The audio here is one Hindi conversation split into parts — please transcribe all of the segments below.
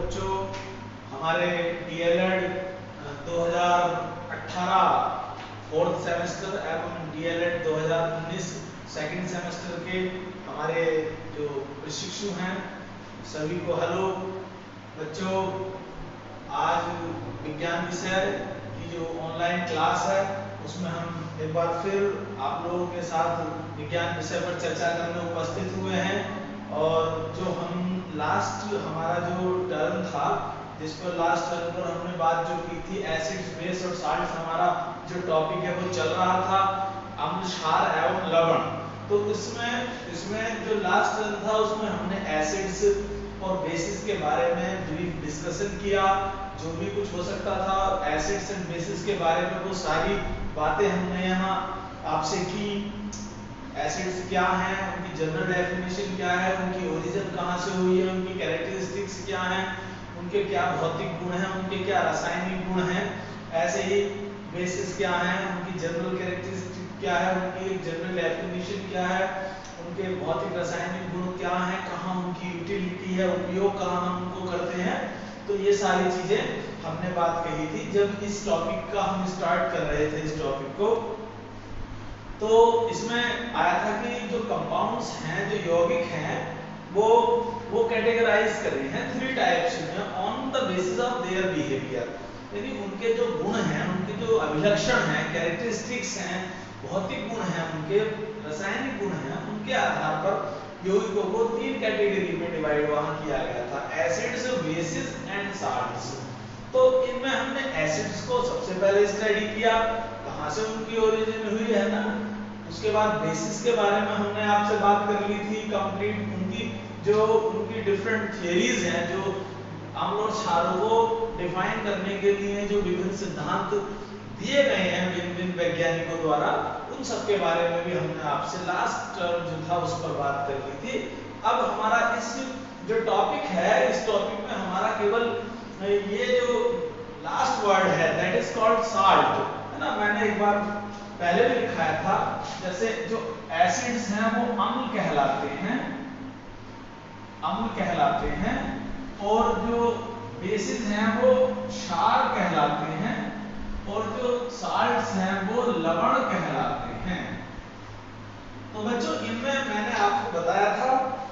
बच्चों, हमारे डीएलएड 2018 फोर्थ सेमेस्टर एवं डीएलएड 2019 सेकंड सेमेस्टर के हमारे जो प्रशिक्षु हैं सभी को हेलो बच्चों। आज विज्ञान विषय की जो ऑनलाइन क्लास है उसमें हम एक बार फिर आप लोगों के साथ विज्ञान विषय पर चर्चा करने उपस्थित हुए हैं। और जो हम लास्ट हमारा जो टर्म था जिस पर लास्ट टर्म पर हमने बात जो की थी एसिड्स बेस और साल्ट्स, हमारा जो टॉपिक है वो चल रहा था अम्ल क्षार एवं लवण। तो इसमें जो लास्ट टर्म था उसमें हमने एसिड्स और बेसिस के बारे में ब्रीफ डिस्कशन किया, जो भी कुछ हो सकता था एसिड्स एंड बेसिस के बारे में वो सारी बातें हमने यहाँ आपसे की। एसिड्स क्या हैं, उनकी जनरल डेफिनेशन क्या है, उनकी ओरिजिन कहाँ से हुई है, उनकी कैरेक्टरिस्टिक्स क्या हैं, उनके क्या भौतिक गुण हैं, उनके क्या रासायनिक गुण हैं। ऐसे ही बेसिस क्या हैं, उनकी जनरल कैरेक्टरिस्टिक क्या है, उनकी एक जनरल डेफिनेशन क्या है, उनके भौतिक रासायनिक गुण क्या हैं, कहाँ उनकी यूटिलिटी है, उपयोग कहाँ हम उनको करते हैं। तो ये सारी चीजें हमने बात कही थी जब इस टॉपिक का हम स्टार्ट कर रहे थे इस टॉपिक को। तो इसमें आया था कि जो कंपाउंड्स हैं, जो यौगिक हैं, वो कैटेगराइज कर रहे हैं 3 टाइप्स में on the basis of their behaviour. यानी उनके जो गुण हैं, उनके जो अभिलक्षण हैं, कैरेक्टरिस्टिक्स हैं, भौतिक गुण हैं, उनके रासायनिक गुण हैं, उनके आधार पर यौगिकों को 3 कैटेगरी में डिवाइड वहां किया गया था, एसिड्स, बेसिस एंड साल्ट्स। तो इनमें हमने एसिड्स को सबसे पहले स्टडी किया, कहां से उनकी ओरिजिन हुई है ना। उसके बाद बेसिस के बारे में हमने आपसे बात कर ली थी कंप्लीट, उनकी डिफरेंट थियरीज हैं, जो अम्ल और क्षारों को डिफाइन करने के लिए जो विभिन्न सिद्धांत दिए गए हैं विभिन्न वैज्ञानिकों द्वारा, उन सब के बारे में भी हमने आपसे लास्ट टर्म जो था उस पर बात कर ली थी। अब हमारा इस जो टॉपिक है, इस टॉपिक में हमारा केवल ये जो लास्ट वर्ड है दैट इज कॉल्ड साल्ट, है ना। मैंने एक बार पहले भी लिखाया था, जैसे जो एसिड्स हैं वो अम्ल कहलाते हैं और जो बेसिस हैं वो क्षार कहलाते हैं और जो साल्ट्स हैं वो लवण कहलाते हैं। तो बच्चों इनमें मैंने आपको बताया था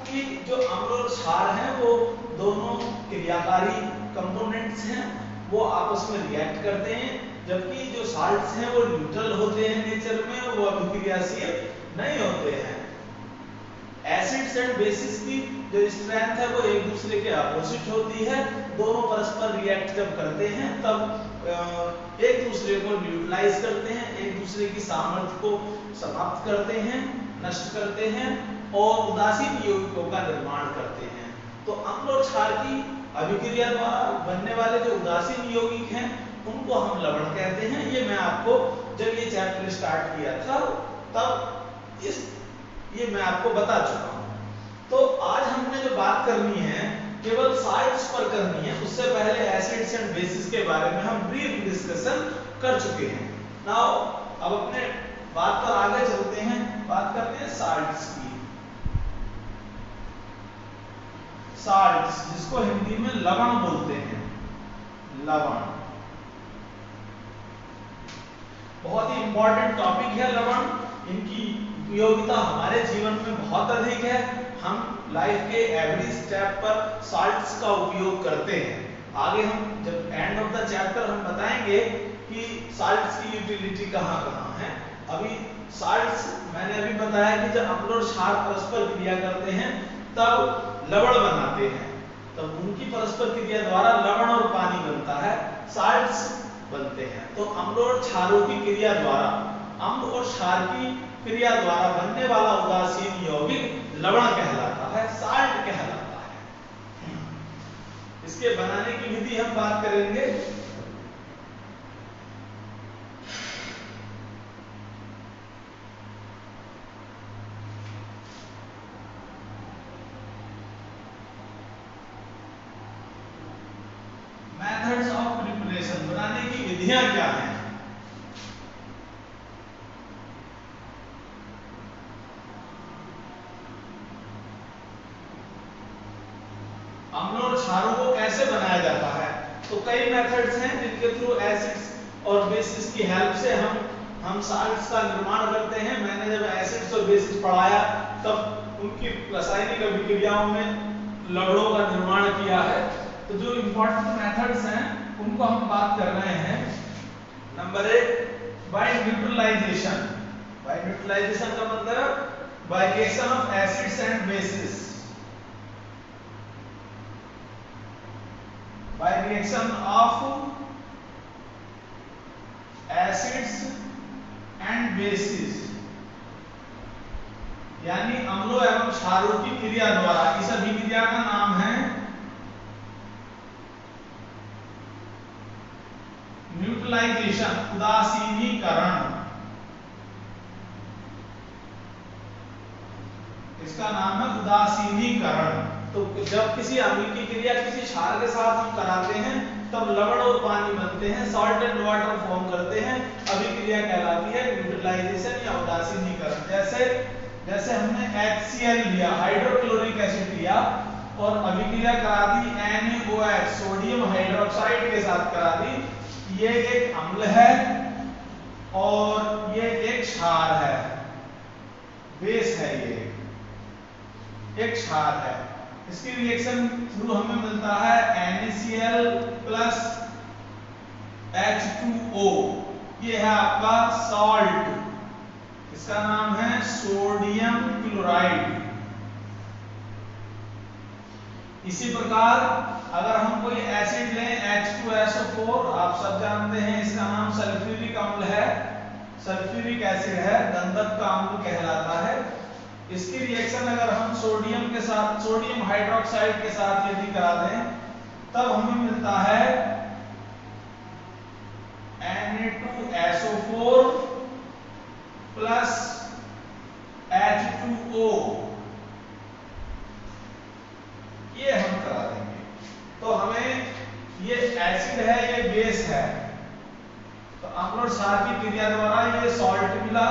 कि जो अम्ल और क्षार हैं वो दोनों क्रियाकारी कंपोनेंट्स हैं, वो आपस में रिएक्ट करते हैं, जबकि जो साल्ट्स हैं वो न्यूट्रल होते हैं नेचर में, वो अभिक्रियाशील नहीं होते हैं। एसिड्स एंड बेसिस की जो स्ट्रेंथ है वो एक दूसरे के अपोजिट होती है, दोनों परस्पर रिएक्ट जब करते हैं तब एक दूसरे को न्यूट्रलाइज करते हैं, एक दूसरे की सामर्थ्य को समाप्त करते हैं, नष्ट करते हैं और उदासीन यौगिकों का निर्माण करते हैं। तो अम्ल और क्षार की अभिक्रिया द्वारा बनने वाले जो उदासीन यौगिक हैं उनको हम लवण कहते हैं। ये मैं आपको जब ये चैप्टर स्टार्ट किया था तब ये मैं आपको बता चुका हूं। तो आज हमने जो बात करनी है केवल साल्ट्स पर करनी है, उससे पहले एसिड्स एंड बेसिस के बारे में हम ब्रीफ डिस्कशन कर चुके हैं। नाउ अब अपने बात पर आगे चलते हैं, बात करते हैं साल्ट्स की। साल्ट्स जिसको हिंदी में लवण बोलते हैं, लवण बहुत ही इंपॉर्टेंट टॉपिक है लवण। इनकी उपयोगिता हमारे जीवन में बहुत अधिक है, हम लाइफ के एवरी स्टेप पर साल्ट्स का उपयोग करते हैं। आगे हम जब एंड ऑफ द चैप्टर हम बताएंगे कि साल्ट्स की यूटिलिटी कहाँ-कहाँ है। अभी साल्ट्स मैंने अभी बताया कि जब अम्ल और क्षार परस्पर क्रिया करते हैं तब लवण बनाते हैं, तब उनकी परस्पर क्रिया द्वारा लवण और पानी बनता है, साल्ट्स बनते हैं। तो अम्ल और क्षारों की क्रिया द्वारा, अम्ल और क्षार की क्रिया द्वारा बनने वाला उदासीन यौगिक लवण कहलाता है, साल्ट कहलाता है। इसके बनाने की विधि हम बात करेंगे। मेथड्स ऑफ प्रिपरेशन, बनाने की विधियां क्या हैं। अम्ल और क्षारों को कैसे बनाया मेथड्स हैं जिनके थ्रू एसिड्स और बेसिस की हेल्प से हम साल्ट्स का निर्माण करते हैं। मैंने जब एसिड्स और बेसिस पढ़ाया तब उनकी रासायनिक अभिक्रियाओं में लवणों का निर्माण किया है। तो जो इंपॉर्टेंट मेथड्स हैं उनको हम बात कर रहे हैं। Number 1 by neutralisation. By neutralisation का मतलब by reaction of acids and bases. By reaction of acids and bases, यानी अम्लों एवं क्षारों की क्रिया द्वारा। इस अभिक्रिया का नाम है न्यूट्रलाइजेशन, उदासीनीकरण। इसका नाम है उदासीनीकरण। तो जब किसी अम्ल की क्रिया किसी क्षार के साथ हम कराते हैं तब लवण और पानी बनते हैं, सॉल्ट एंड वाटर फॉर्म करते हैं। अभिक्रिया कहलाती है न्यूट्रलाइजेशन या उदासीनीकरण। जैसे हमने HCl लिया, हाइड्रोक्लोरिक एसिड लिया, और अभिक्रिया करा दी NaOH सोडियम हाइड्रोक्साइड के साथ करा दी। ये एक अम्ल है और ये एक क्षार है, बेस है, ये एक क्षार है। इसकी रिएक्शन थ्रू हमें मिलता है NaCl प्लस H2O। ये है आपका सॉल्ट, इसका नाम है सोडियम क्लोराइड। इसी प्रकार अगर हम कोई एसिड लें H2SO4, आप सब जानते हैं इसका नाम सल्फ्यूरिक अम्ल है, सल्फ्यूरिक एसिड है, गंधक का अम्ल कहलाता है। इसकी रिएक्शन अगर हम सोडियम के साथ, सोडियम हाइड्रोक्साइड के साथ यदि करा दें तब हमें मिलता है Na2SO4 प्लस H2O। ये हम करा देंगे तो हमें ये एसिड है, ये बेस है, तो अम्ल और क्षार की क्रिया द्वारा ये सॉल्ट मिला,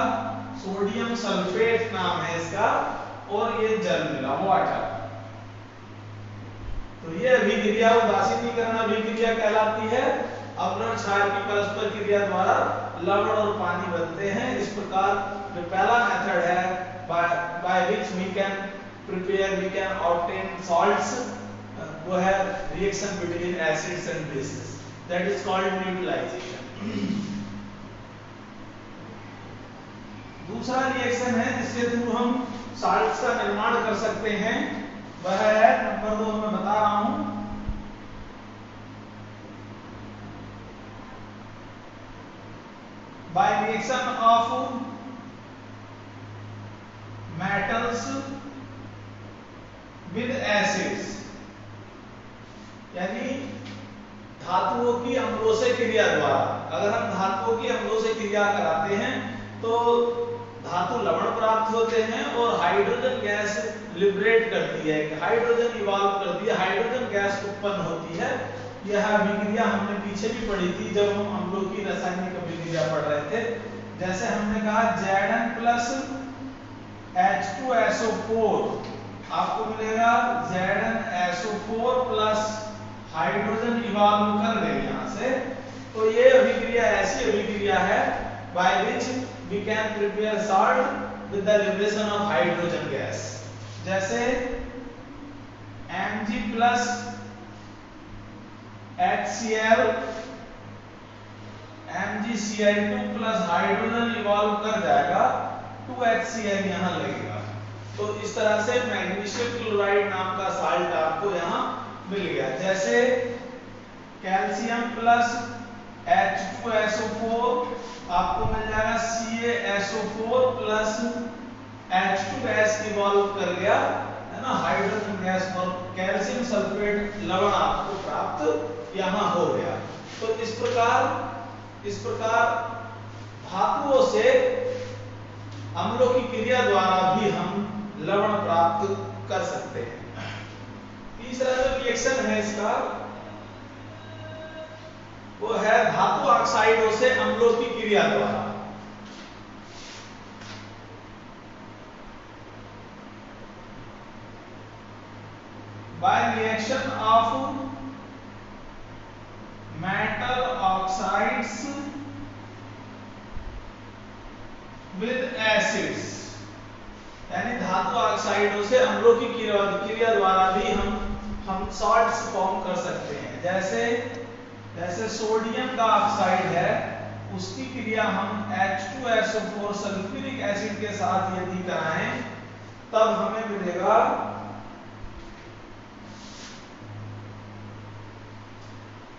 सोडियम सल्फेट नाम है इसका, और ये जल मिला, वाटर। तो ये अभिक्रिया उदासीनीकरण अभिक्रिया कहलाती है। अम्ल और क्षार की परस्पर क्रिया द्वारा लवण और पानी बनते हैं। इस प्रकार जो पहला मेथड है by which we can prepare, we can obtain salts, वो है reaction between acids and bases, that is called neutralisation. दूसरा रिएक्शन है जिसके थ्रू हम साल्ट्स का निर्माण कर सकते हैं, वह है नंबर 2 मैं बता रहा हूं, bye reaction of metals with acids. यानी धातुओं की अम्लों से क्रिया द्वारा, अगर हम धातुओं की अम्लों से क्रिया कराते हैं तो धातु लवण प्राप्त होते हैं और हाइड्रोजन गैस लिबरेट करती है, हाइड्रोजन इवॉल्व करती है, हाइड्रोजन गैस उत्पन्न होती है। यह अभिक्रिया हमने पीछे भी पढ़ी थी जब हम अम्लों की रासायनिक अभिक्रिया पढ़ रहे थे। जैसे हमने कहा Zn प्लस H2SO4, आपको मिलेगा ZnSO4 प्लस हाइड्रोजन इवॉल्व कर गए यहां से। तो ये अभिक्रिया ऐसी अभिक्रिया है by which we can prepare salt with the liberation of hydrogen gas. जैसे Mg plus HCl, MgCl2 plus hydrogen evolve कर जाएगा, 2HCl यहां लगेगा। तो इस तरह से मैग्नीशियम क्लोराइड नाम का साल्ट आपको यहां मिल गया। जैसे कैल्शियम प्लस H2SO4, आपको मिल जाएगा CaSO4 plus H2 gas evolve कर गया, है ना, हाइड्रोजन गैस, और कैल्शियम सल्फेट लवण आपको प्राप्त यहां हो गया। तो इस प्रकार धातुओं से अम्लों की क्रिया द्वारा भी हम लवण प्राप्त कर सकते हैं। तीसरा जो रिएक्शन है इसका वो है धातु ऑक्साइडों से अम्लों की क्रिया द्वारा। by reaction of chlorides with acids, यानी धातु ऑक्साइडों से अम्लों की क्रिया द्वारा भी हम सॉल्ट्स फॉर्म कर सकते हैं। जैसे सोडियम का ऑक्साइड है, उसकी क्रिया हम H2SO4 सल्फ्यूरिक एसिड के साथ यदि कराएं तब हमें मिलेगा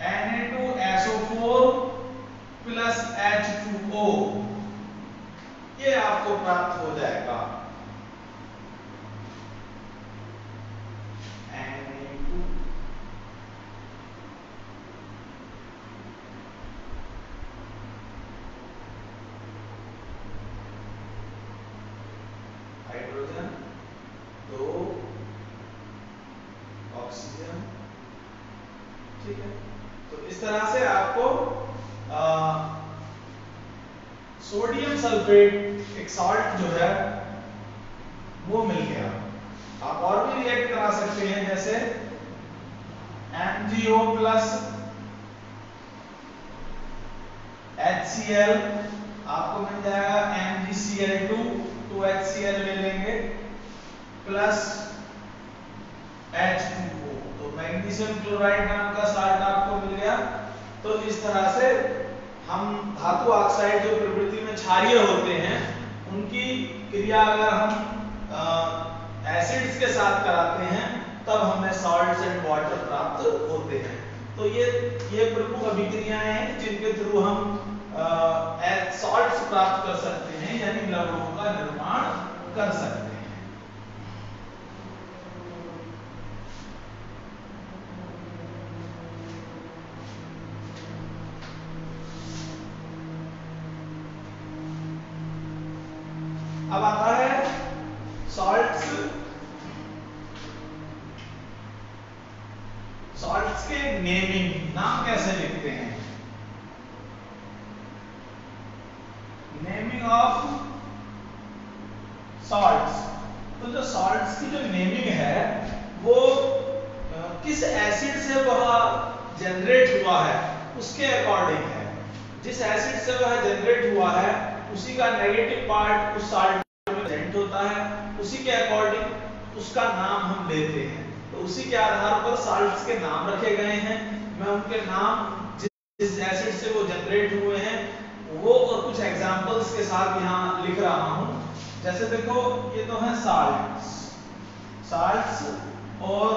Na2SO4 प्लस H2O, ये आपको प्राप्त हो जाएगा। हाइड्रोजन 2 ऑक्सीजन, ठीक है। तो इस तरह से आपको सोडियम सल्फेट एक सॉल्ट जो है वो मिल गया। आप और भी रिएक्ट करा सकते हैं, जैसे MgO प्लस HCl, आपको मिल जाएगा MgCl2, 2HCl ले लेंगे प्लस H2O, तो मैग्नीशियम क्लोराइड नाम का साल्ट आपको मिल गया। तो इस तरह से हम धातु ऑक्साइड जो प्रकृति में क्षारीय होते हैं, उनकी क्रिया अगर हम एसिड्स के साथ कराते हैं तब हमें सॉल्ट्स एंड वाटर प्राप्त होते हैं। तो ये प्रमुख अभिक्रियाएं हैं जिनके थ्रू हम सॉल्ट्स प्राप्त कर सकते हैं, यानी लवणों का निर्माण कर सकते हैं। अब आता है सॉल्ट्स के नेमिंग, नाम कैसे लिखते हैं। नेमिंग ऑफ सॉल्ट्स, तो जो सॉल्ट्स की जो नेमिंग है वो किस एसिड से वह जनरेट हुआ है उसके अकॉर्डिंग है। जिस एसिड से वह जनरेट हुआ है उसी का नेगेटिव पार्ट उस सॉल्ट में प्रेजेंट होता है, उसी के अकॉर्डिंग उसका नाम हम लेते हैं। तो उसी के आधार पर सॉल्ट्स के नाम रखे गए हैं। मैं उनके नाम जिस एसिड से वो जनरेट हुए हैं वो और कुछ एग्जांपल्स के साथ यहाँ लिख रहा हूँ। जैसे देखो, ये तो है साल्ट्स और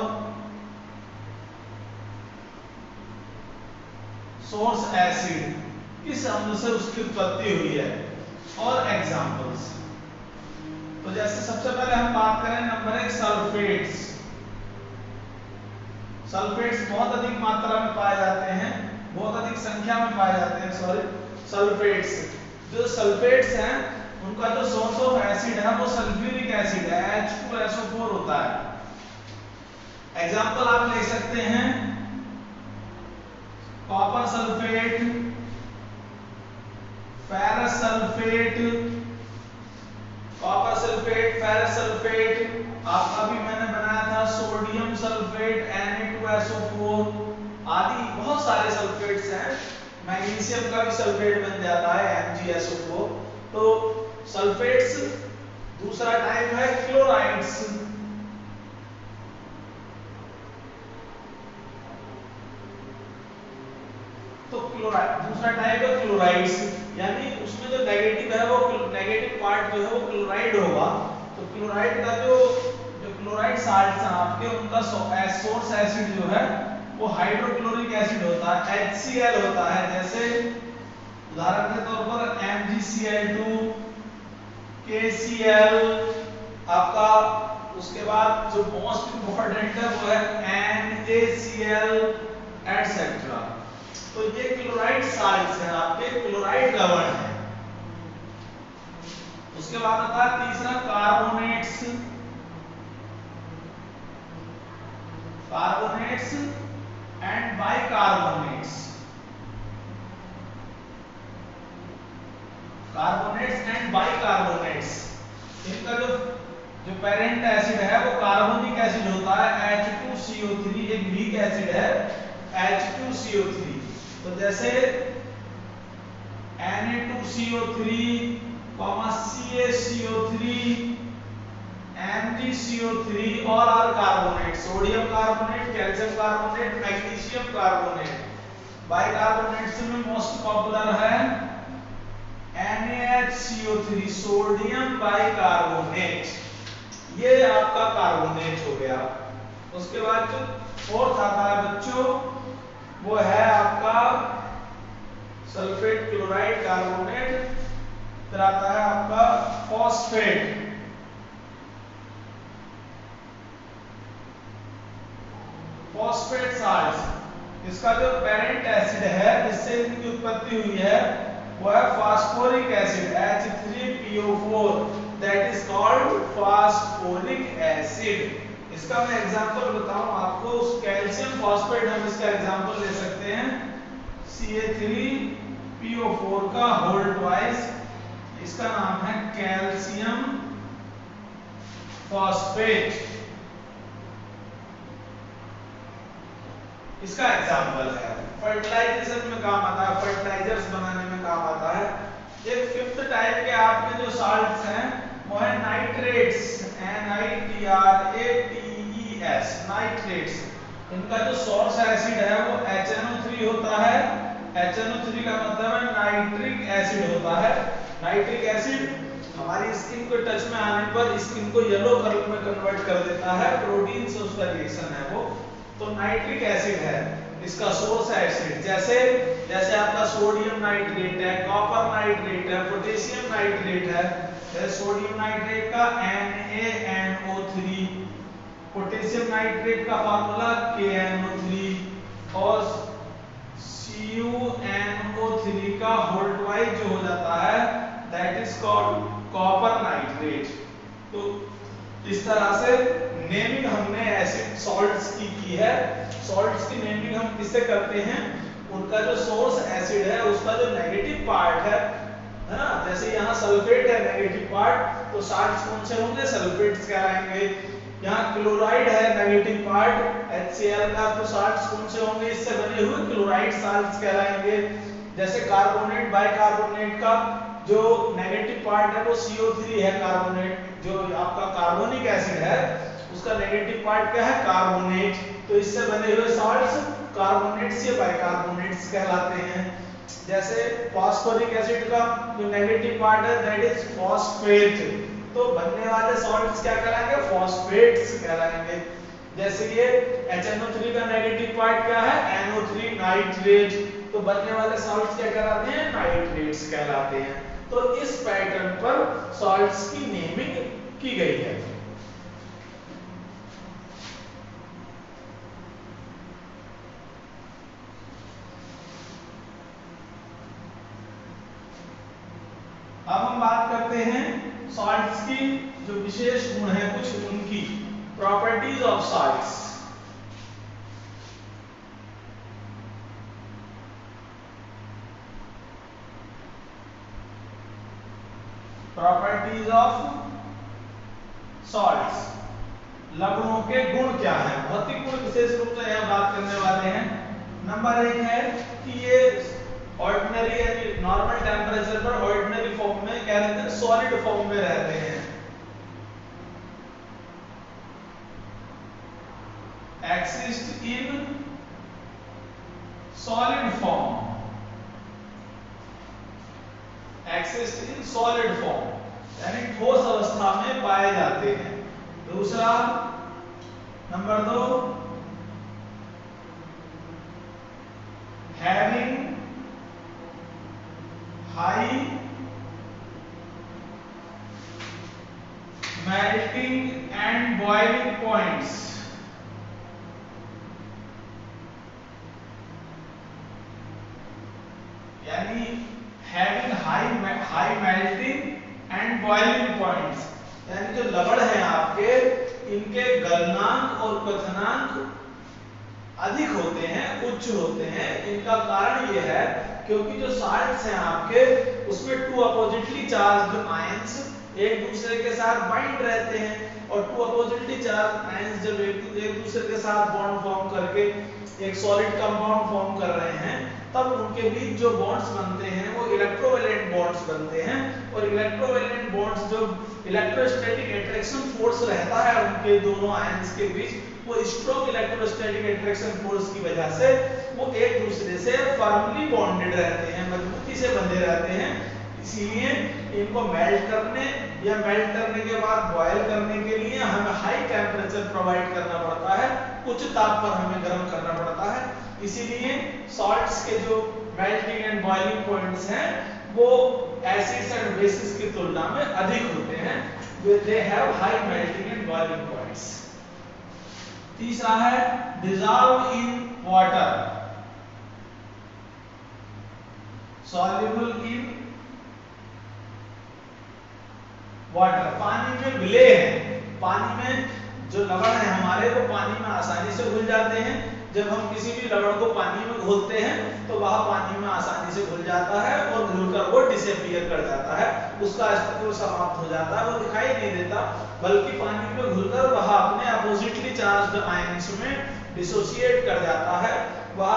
सोर्स एसिड, किस अम्ल से उसकी उत्पत्ति हुई है और एग्जांपल्स। तो जैसे सबसे पहले हम बात करें नंबर 1 सल्फेट्स। सल्फेट्स बहुत अधिक मात्रा में पाए जाते हैं, बहुत अधिक संख्या में पाए जाते हैं। सल्फेट्स, जो सल्फेट्स हैं उनका जो सोर्स ऑफ एसिड है वो सल्फ्यूरिक एसिड है, H2SO4 होता है। एग्जांपल आप ले सकते हैं copper sulphate, ferrous sulphate, copper sulphate, ferrous sulphate. आपका भी मैंने बनाया था सोडियम सल्फेट Na2SO4 आदि, बहुत सारे सल्फेट्स हैं। मैग्नीशियम का भी सल्फेट बन जाता है MgSO4। तो सल्फेट्स। दूसरा टाइप है क्लोराइड्स। तो क्लोराइड दूसरा टाइप है क्लोराइड्स, यानी उसमें जो नेगेटिव है वो नेगेटिव पार्ट जो है वो क्लोराइड होगा। तो क्लोराइड का जो क्लोराइड साल्ट्स हैं आपके, उनका सोर्स एसिड जो है वो हाइड्रोक्लोरिक एसिड होता है, HCl होता है। जैसे उदाहरण के तौर पर MgCl2, KCl आपका। उसके बाद जो मोस्ट इंपॉर्टेंट है वो है NaCl एटसेट्रा। तो ये क्लोराइड साल्ट्स हैं आपके, क्लोराइड लवण है। उसके बाद आता है तीसरा carbonates and bicarbonates. Carbonates and bicarbonates, इनका जो पेरेंट एसिड है वो कार्बोनिक एसिड होता है, H2CO3। एक वीक एसिड है H2CO3। तो जैसे Na2CO3, CaCO3, MgCO3 और carbonate, sodium carbonate, calcium carbonate, magnesium carbonate. Bicarbonates में मोस्ट पॉपुलर है NaHCO3, सोडियम बाइकार्बोनेट। ये आपका कार्बोनेट हो गया। उसके बाद जो फोर्थ आता है बच्चों, वो है आपका सल्फेट क्लोराइड कार्बोनेट। फिर आता है आपका फॉस्फेट। फॉस्फेट साल्ट, इसका जो पेरेंट एसिड है जिससे इनकी उत्पत्ति हुई है वो है phosphoric acid H3PO4, that is called phosphoric acid. इसका मैं एग्जांपल बताऊं आपको, कैल्शियम फॉस्फेट हम इसका एग्जांपल ले सकते हैं Ca3PO4 का होल ट्वाइस, इसका नाम है कैल्शियम फॉस्फेट। इसका एग्जांपल है, फर्टिलाइजेशन में काम आता है, फर्टिलाइजर्स बनाने में काम आता है। एक फिफ्थ टाइप के आपके जो साल्ट्स हैं वो है नाइट्रेट्स, NITRATES, नाइट्रेट्स। इनका जो सोर्स एसिड है वो HNO3 होता है। HNO3 का मतलब है नाइट्रिक एसिड होता है। नाइट्रिक एसिड हमारी स्किन को टच में आने पर स्किन को येलो कलर में कन्वर्ट कर देता है, प्रोटीन से उसका रिएक्शन है वो, तो नाइट्रिक एसिड है इसका सोर्स एसिड। जैसे जैसे आपका सोडियम नाइट्रेट है, कॉपर नाइट्रेट है, पोटेशियम नाइट्रेट है। जैसे सोडियम नाइट्रेट का NaNO3, पोटेशियम नाइट्रेट का फार्मूला KNO3 और CuNO3 का होल ट्वाइस जो हो जाता है that is called copper nitrate. तो इस तरह से नेमिंग हमने एसिड सॉल्ट्स की है। सॉल्ट्स की नेमिंग हम किससे करते हैं, उनका जो सोर्स एसिड है उसका जो नेगेटिव पार्ट है ना, जैसे यहाँ सल्फेट है नेगेटिव पार्ट, तो साल्ट्स कौन से होंगे, सल्फेट्स कहलाएंगे। यहाँ क्लोराइड है नेगेटिव पार्ट HCl का, तो साल्ट्स कौन से होंगे, इससे बने हुए क्लोराइड साल्ट्स कहलाएंगे। जैसे कार्बोनेट बाइकार्बोनेट का जो नेगेटिव पार्ट है वो CO3 है, कार्बोनेट जो आपका कार्बोनिक एसिड है उसका नेगेटिव पार्ट क्या है, कार्बोनेट। तो इससे बने हुए साल्ट्स कार्बोनेट्स या बाइकार्बोनेट्स कहलाते हैं। जैसे फास्फोरिक एसिड का जो नेगेटिव पार्ट है दैट इज फॉस्फेट, तो बनने वाले सॉल्ट्स क्या कहलाएंगे, फॉस्फेट्स कहलाएंगे। जैसे ये HNO3 का नेगेटिव पार्ट क्या है, NO3 नाइट्रेट, तो बनने वाले सॉल्ट्स क्या कहलाते हैं, नाइट्रेट्स कहलाते हैं। तो इस पैटर्न पर सॉल्ट्स की नेमिंग की गई है। अब हम बात करते हैं सॉल्ट्स की जो विशेष गुण है, कुछ उनकी properties of salts. Properties of salts, लवणों के गुण क्या हैं, भौतिक गुण विशेष रूप से यहां बात करने वाले हैं। नंबर 1 है कि ये ऑर्डिनरी यानी नॉर्मल टेम्परेचर पर ऑर्डिनरी फॉर्म में क्या रहते हैं, सॉलिड फॉर्म में रहते हैं। Exist in solid form, exist in solid form यानी ठोस अवस्था में पाए जाते हैं। दूसरा नंबर 2, having high melting and boiling points, यानी having high melting and boiling points, यानी जो लवण है आपके, इनके गलनांक और क्वथनांक अधिक होते हैं, उच्च होते हैं। इनका कारण यह है क्योंकि जो साल्ट्स हैं आपके उसमें 2 अपोजिटली चार्ज्ड आयंस एक दूसरे के साथ बाइंड रहते हैं, और 2 अपोजिटली चार्ज्ड आयंस जब एक दूसरे के साथ बॉन्ड फॉर्म करके एक सॉलिड कंपाउंड फॉर्म कर रहे हैं, तब उनके बीच जो बॉन्ड्स बनते हैं वो इलेक्ट्रोवैलेंट बॉन्ड्स बनते हैं। और इलेक्ट्रोवैलेंट बॉन्ड्स जो इलेक्ट्रोस्टैटिक अट्रैक्शन फोर्स रहता है उनके दोनों आयंस के बीच, वो स्ट्रॉन्ग इलेक्ट्रोस्टैटिक अट्रैक्शन फोर्स की वजह से वो एक दूसरे से फर्मली बॉन्डेड रहते हैं, मजबूती से बंधे रहते हैं। इसीलिए इनको मेल्ट करने या मेल्ट करने के बाद बॉयल करने के लिए हमें हाई टेम्परेचर प्रोवाइड करना पड़ता है, उच्च ताप पर हमें गर्म करना पड़ता है। इसीलिए सॉल्ट्स के जो मेल्टिंग एंड बॉइलिंग पॉइंट्स हैं वो एसिड्स एंड बेसिस की तुलना में अधिक होते हैं, they have high melting and boiling points. तीसरा है dissolve in water, soluble in water, पानी में विलेय है। पानी में जो लवण है हमारे वो पानी में आसानी से घुल जाते हैं। जब हम किसी भी लवण को पानी में घोलते हैं तो वह पानी में आसानी से घुल जाता है और घुलकर वो डिसअपीयर कर जाता है, उसका अस्तित्व समाप्त हो जाता है, वो दिखाई नहीं देता, बल्कि पानी में घुलकर वह अपने अपोजिटली चार्ज्ड आयंस में डिसोसिएट कर जाता है, वह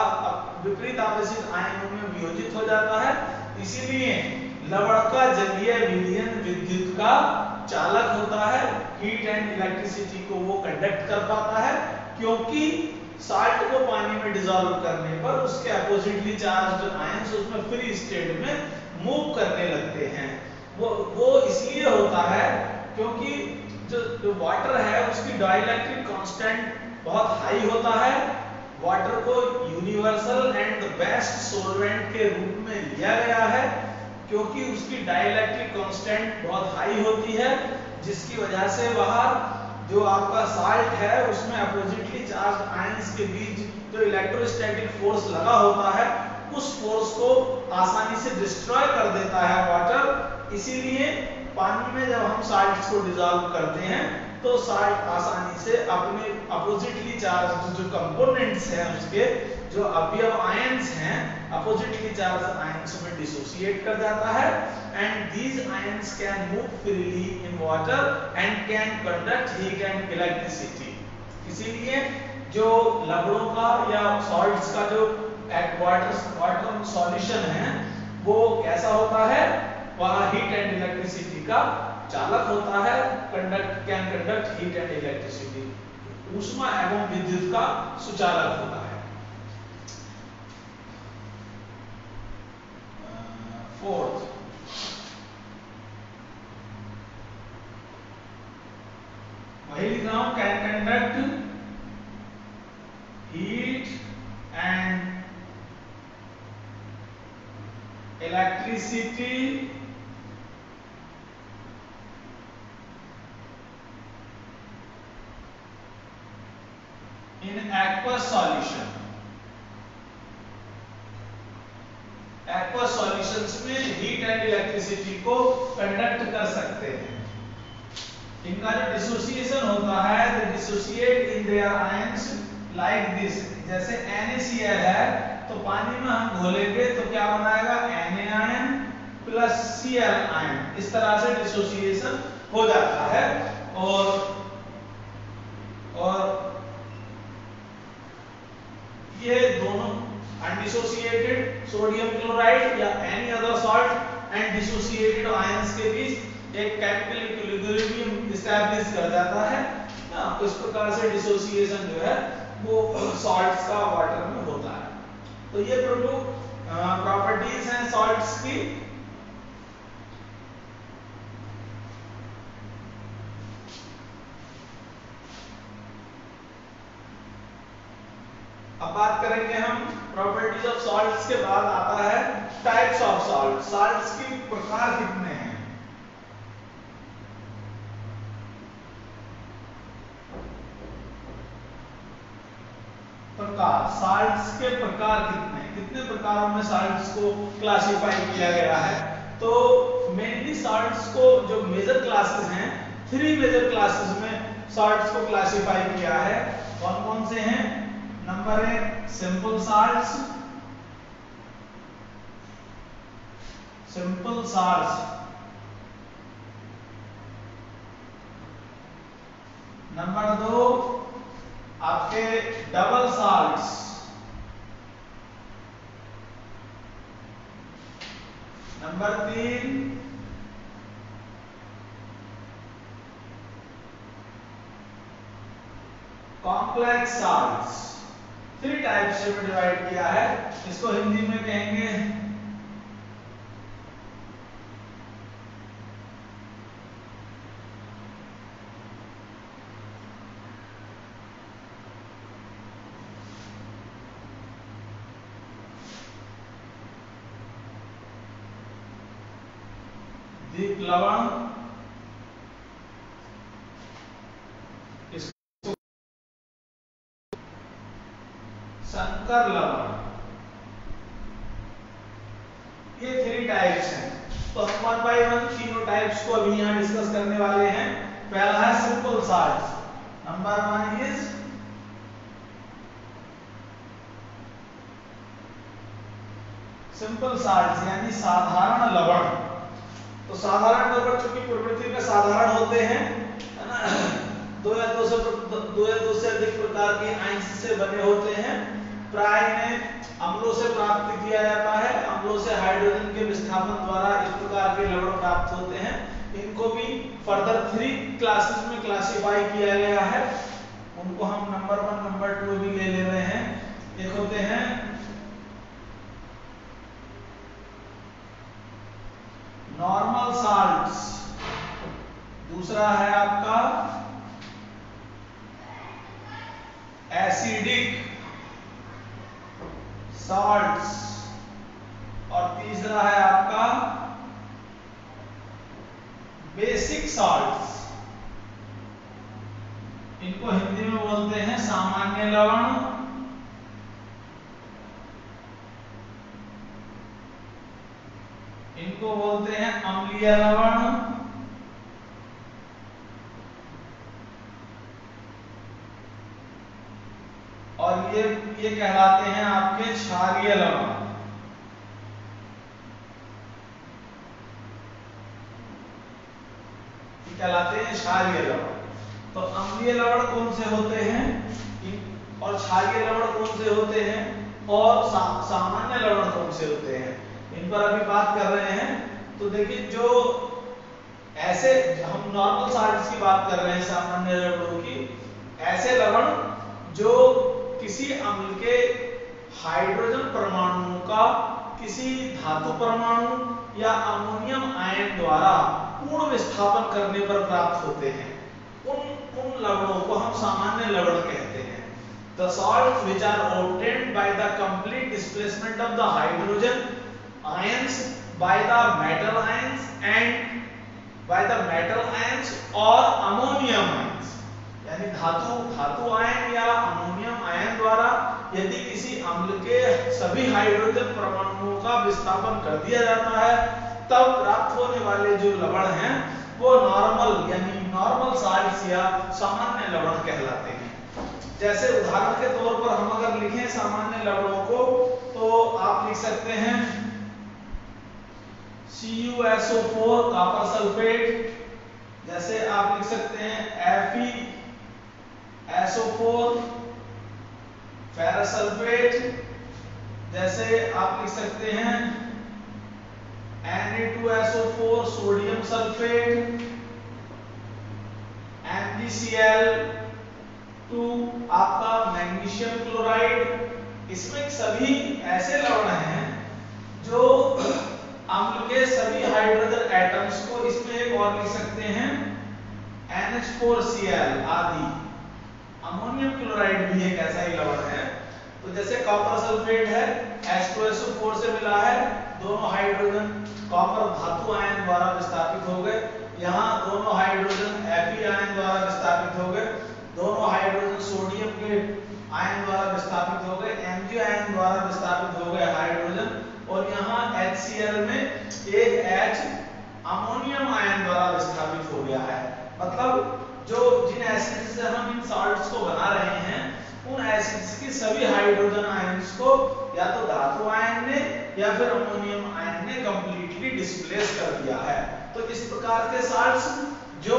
विपरीत आवेशित आयनों में वियोजित हो जाता है। इसीलिए लवण का जलीय विलयन विद्युत का चालक होता है, हीट एंड इलेक्ट्रिसिटी को वो कंडक्ट कर पाता है, क्योंकि साल्ट को पानी में डिसॉल्व करने पर उसके अपोजिटली चार्ज्ड आयंस उसमें फ्री स्टेट में मूव करने लगते हैं। वो इसलिए होता है क्योंकि जो वाटर है उसकी डाइलेक्ट्रिक कांस्टेंट बहुत हाई होता है। वाटर को यूनिवर्सल एंड बेस्ट सॉल्वेंट के रूप में लिया गया है क्योंकि उसकी डाइलेक्ट्रिक कांस्टेंट बहुत हाई होती है, जिसकी वजह से वह जो आपका साल्ट है उसमें अपोजिटली चार्ज्ड आयंस के बीच जो इलेक्ट्रोस्टैटिक फोर्स लगा होता है उस फोर्स को आसानी से डिस्ट्रॉय कर देता है वाटर। इसीलिए पानी में जब हम साल्ट्स को डिसॉल्व करते हैं तो साल्ट आसानी से अपने अपोजिटली चार्ज्ड जो कंपोनेंट्स हैं उसके जो अवयव आयंस हैं अपोजिटली चार्ज्ड आयंस में डिसोसिएट कर जाता है, and these ions can move freely in water and can conduct heat and electricity. इसीलिए जो लवणों का या सॉल्ट्स का जो वाटर सॉल्यूशन है वो कैसा होता है, वह हीट एंड इलेक्ट्रिसिटी का चालक होता है, can conduct heat and electricity, ऊष्मा एवं विद्युत का सुचालक होता है। फोर्थ, वही लिख रहा हूं, can conduct heat and electricity in aqueous solution। aqueous solutions में हीट एंड इलेक्ट्रिसिटी को कंडक्ट कर सकते हैं। इनका जो डिसोसिएशन होता है, they dissociate in their ions like this। जैसे NaCl है तो पानी में हम घोलेंगे तो क्या बनाएगा, Na ion plus Cl ion, इस तरह से डिसोसिएशन हो जाता है। और ये दोनों अनडिसोसिएटेड सोडियम क्लोराइड या any other salt and dissociated ions के बीच एक केमिकल इक्विलिब्रियम एस्टैब्लिश कर जाता है ना। तो इस प्रकार से डिसोसिएशन जो है वो सॉल्ट्स का वाटर में होता है। तो ये प्रमुख प्रॉपर्टीज हैं सॉल्ट्स की। अब बात करेंगे हम प्रॉपर्टीज ऑफ सॉल्ट्स के बाद आता है टाइप्स ऑफ सॉल्ट। सॉल्ट्स के प्रकार कितने हैं? प्रकार, सॉल्ट्स के प्रकार कितने प्रकारों में सॉल्ट्स को क्लासिफाई किया गया है? तो मेनली सॉल्ट्स को जो मेजर क्लासेस हैं, 3 मेजर क्लासेस में सॉल्ट्स को क्लासिफाई किया है। कौन कौन से हैं? Number 1 simple salts, simple salts. Number 2 आपके double salts. Number 3 complex salts. 3 type से डिवाइड किया है, इसको हिंदी में कहेंगे दीप लवण, शंकर लवण। ये 3 टाइप्स हैं। तो हम 1 बाय 1 तीनों टाइप्स को अभी यहाँ डिस्कस करने वाले हैं। पहला है simple salts. Number 1 is simple salts यानी साधारण लवण। तो साधारण लवण चूंकि प्रकृति में साधारण होते हैं, है ना, दो या दो से अधिक प्रकार के आयंस से बने होते हैं। प्राय इन्हें अम्लों से प्राप्त किया जाता है। अम्लों से हाइड्रोजन के विस्थापन द्वारा इस प्रकार के लवण प्राप्त होते हैं। इनको भी फर्दर 3 क्लासेस में क्लासिफाई किया गया है। उनको हम नंबर 1 नंबर 2 भी ले रहे हैं। एक होते हैं नॉर्मल सॉल्ट्स, दूसरा है आपका एसिडिक सॉल्ट्स और तीसरा है आपका बेसिक सॉल्ट्स। इनको हिंदी में बोलते हैं सामान्य लवण, इनको बोलते हैं अम्लीय लवण, और ये कहलाते हैं आपके क्षारीय लवण। कहलाते हैं क्षारीय लवण। तो अम्लीय लवण कौन से होते हैं और क्षारीय लवण कौन से होते हैं और सामान्य लवण कौन से होते हैं, इन पर अभी बात कर रहे हैं। तो देखिए, जो ऐसे हम नॉर्मल सॉल्ट्स की बात कर रहे हैं, सामान्य लवणों की, ऐसे लवण जो किसी अम्ल के हाइड्रोजन परमाणुओं का किसी धातु परमाणु या अमोनियम आयन द्वारा पूर्ण विस्थापन करने पर प्राप्त होते हैं, उन लवणों को हम सामान्य लवण कहते हैं। The salts which are obtained by the complete displacement of the hydrogen ions by the metal ions and by the metal ions or ammonium ions, यानी धातु आयन या अमोनियम आयन द्वारा यदि किसी अम्ल के सभी हाइड्रोजन परमाणुओं का विस्थापन कर दिया जाता है, तब प्राप्त होने वाले जो लवण हैं वो नॉर्मल यानी नॉर्मल सॉल्ट्स या सामान्य लवण कहलाते हैं। जैसे उदाहरण के तौर पर हम अगर लिखें सामान्य लवणों को, तो आप लिख सकते हैं CuSO4 कॉपर सल्फेट, जैसे आप लिख सकते हैं FeSO4 फेरस सल्फेट, जैसे आप लिख सकते हैं Na2SO4 सोडियम सल्फेट, MgCl2 आपका मैग्नीशियम क्लोराइड। इसमें सभी ऐसे लवण हैं जो अम्ल के सभी हाइड्रोजन एटम्स को, इसमें एक और लिख सकते हैं NH4Cl आदि। अमोनियम क्लोराइड भी एक ऐसा ही लवण है। तो जैसे कॉपर सल्फेट है, H2SO4 से मिला है, दोनों हाइड्रोजन कॉपर धातु आयन द्वारा विस्थापित हो गए। यहाँ दोनों हाइड्रोजन Fe आयन द्वारा विस्थापित हो गए, दोनों हाइड्रोजन सोडियम के आयन द्वारा विस्थापित हो गए, Mg आयन द्वारा विस्थापित हो गए हाइड्रोजन, और यहाँ HCl में एक H अमोनियम आयन द्वारा विस्थापित हो गया है। मतलब जो जिन एसिड्स से हम इन सॉल्ट्स को बना रहे हैं, उन एसिड्स की सभी हाइड्रोजन आयंस को या तो धातु आयन ने या फिर अमोनियम आयन ने कंप्लीटली डिस्प्लेस कर दिया है। तो इस प्रकार के सॉल्ट्स जो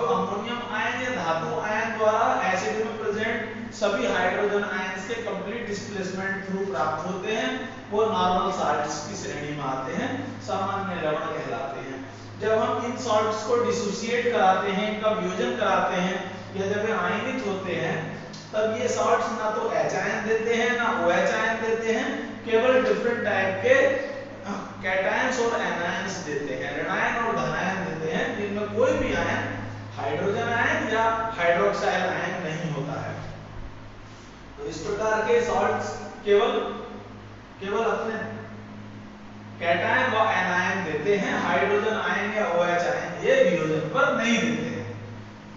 अमोनियम आयन या धातु आयन द्वारा एसिड में प्रेजेंट सभी हाइड्रोजन आयंस के कंप्लीट डिस्प्लेसमेंट थ्रू प्राप्त होते हैं, वो नॉर्मल सॉल्ट्स की श्रेणी में आते हैं। सामान्य लवण कहलाते हैं। जब हम इन सॉल्ट्स को डिसोसिएट कराते हैं, इनका वियोजन कराते हैं या जब ये आयनित होते हैं तब ये सॉल्ट्स ना तो H आयन देते हैं ना OH आयन देते हैं, केवल डिफरेंट टाइप के कैटायंस और एनायंस देते हैं, ऋणायन और धनायन देते हैं, जिनमें कोई भी आयन हाइड्रोजन आयन या हाइड्रोक्साइल आयन नहीं होता है। तो इस प्रकार के सॉल्ट्स केवल अपने कैटायन व एनायन देते हैं, हाइड्रोजन आयन या OH आयन ये वियोजन पर नहीं देते हैं।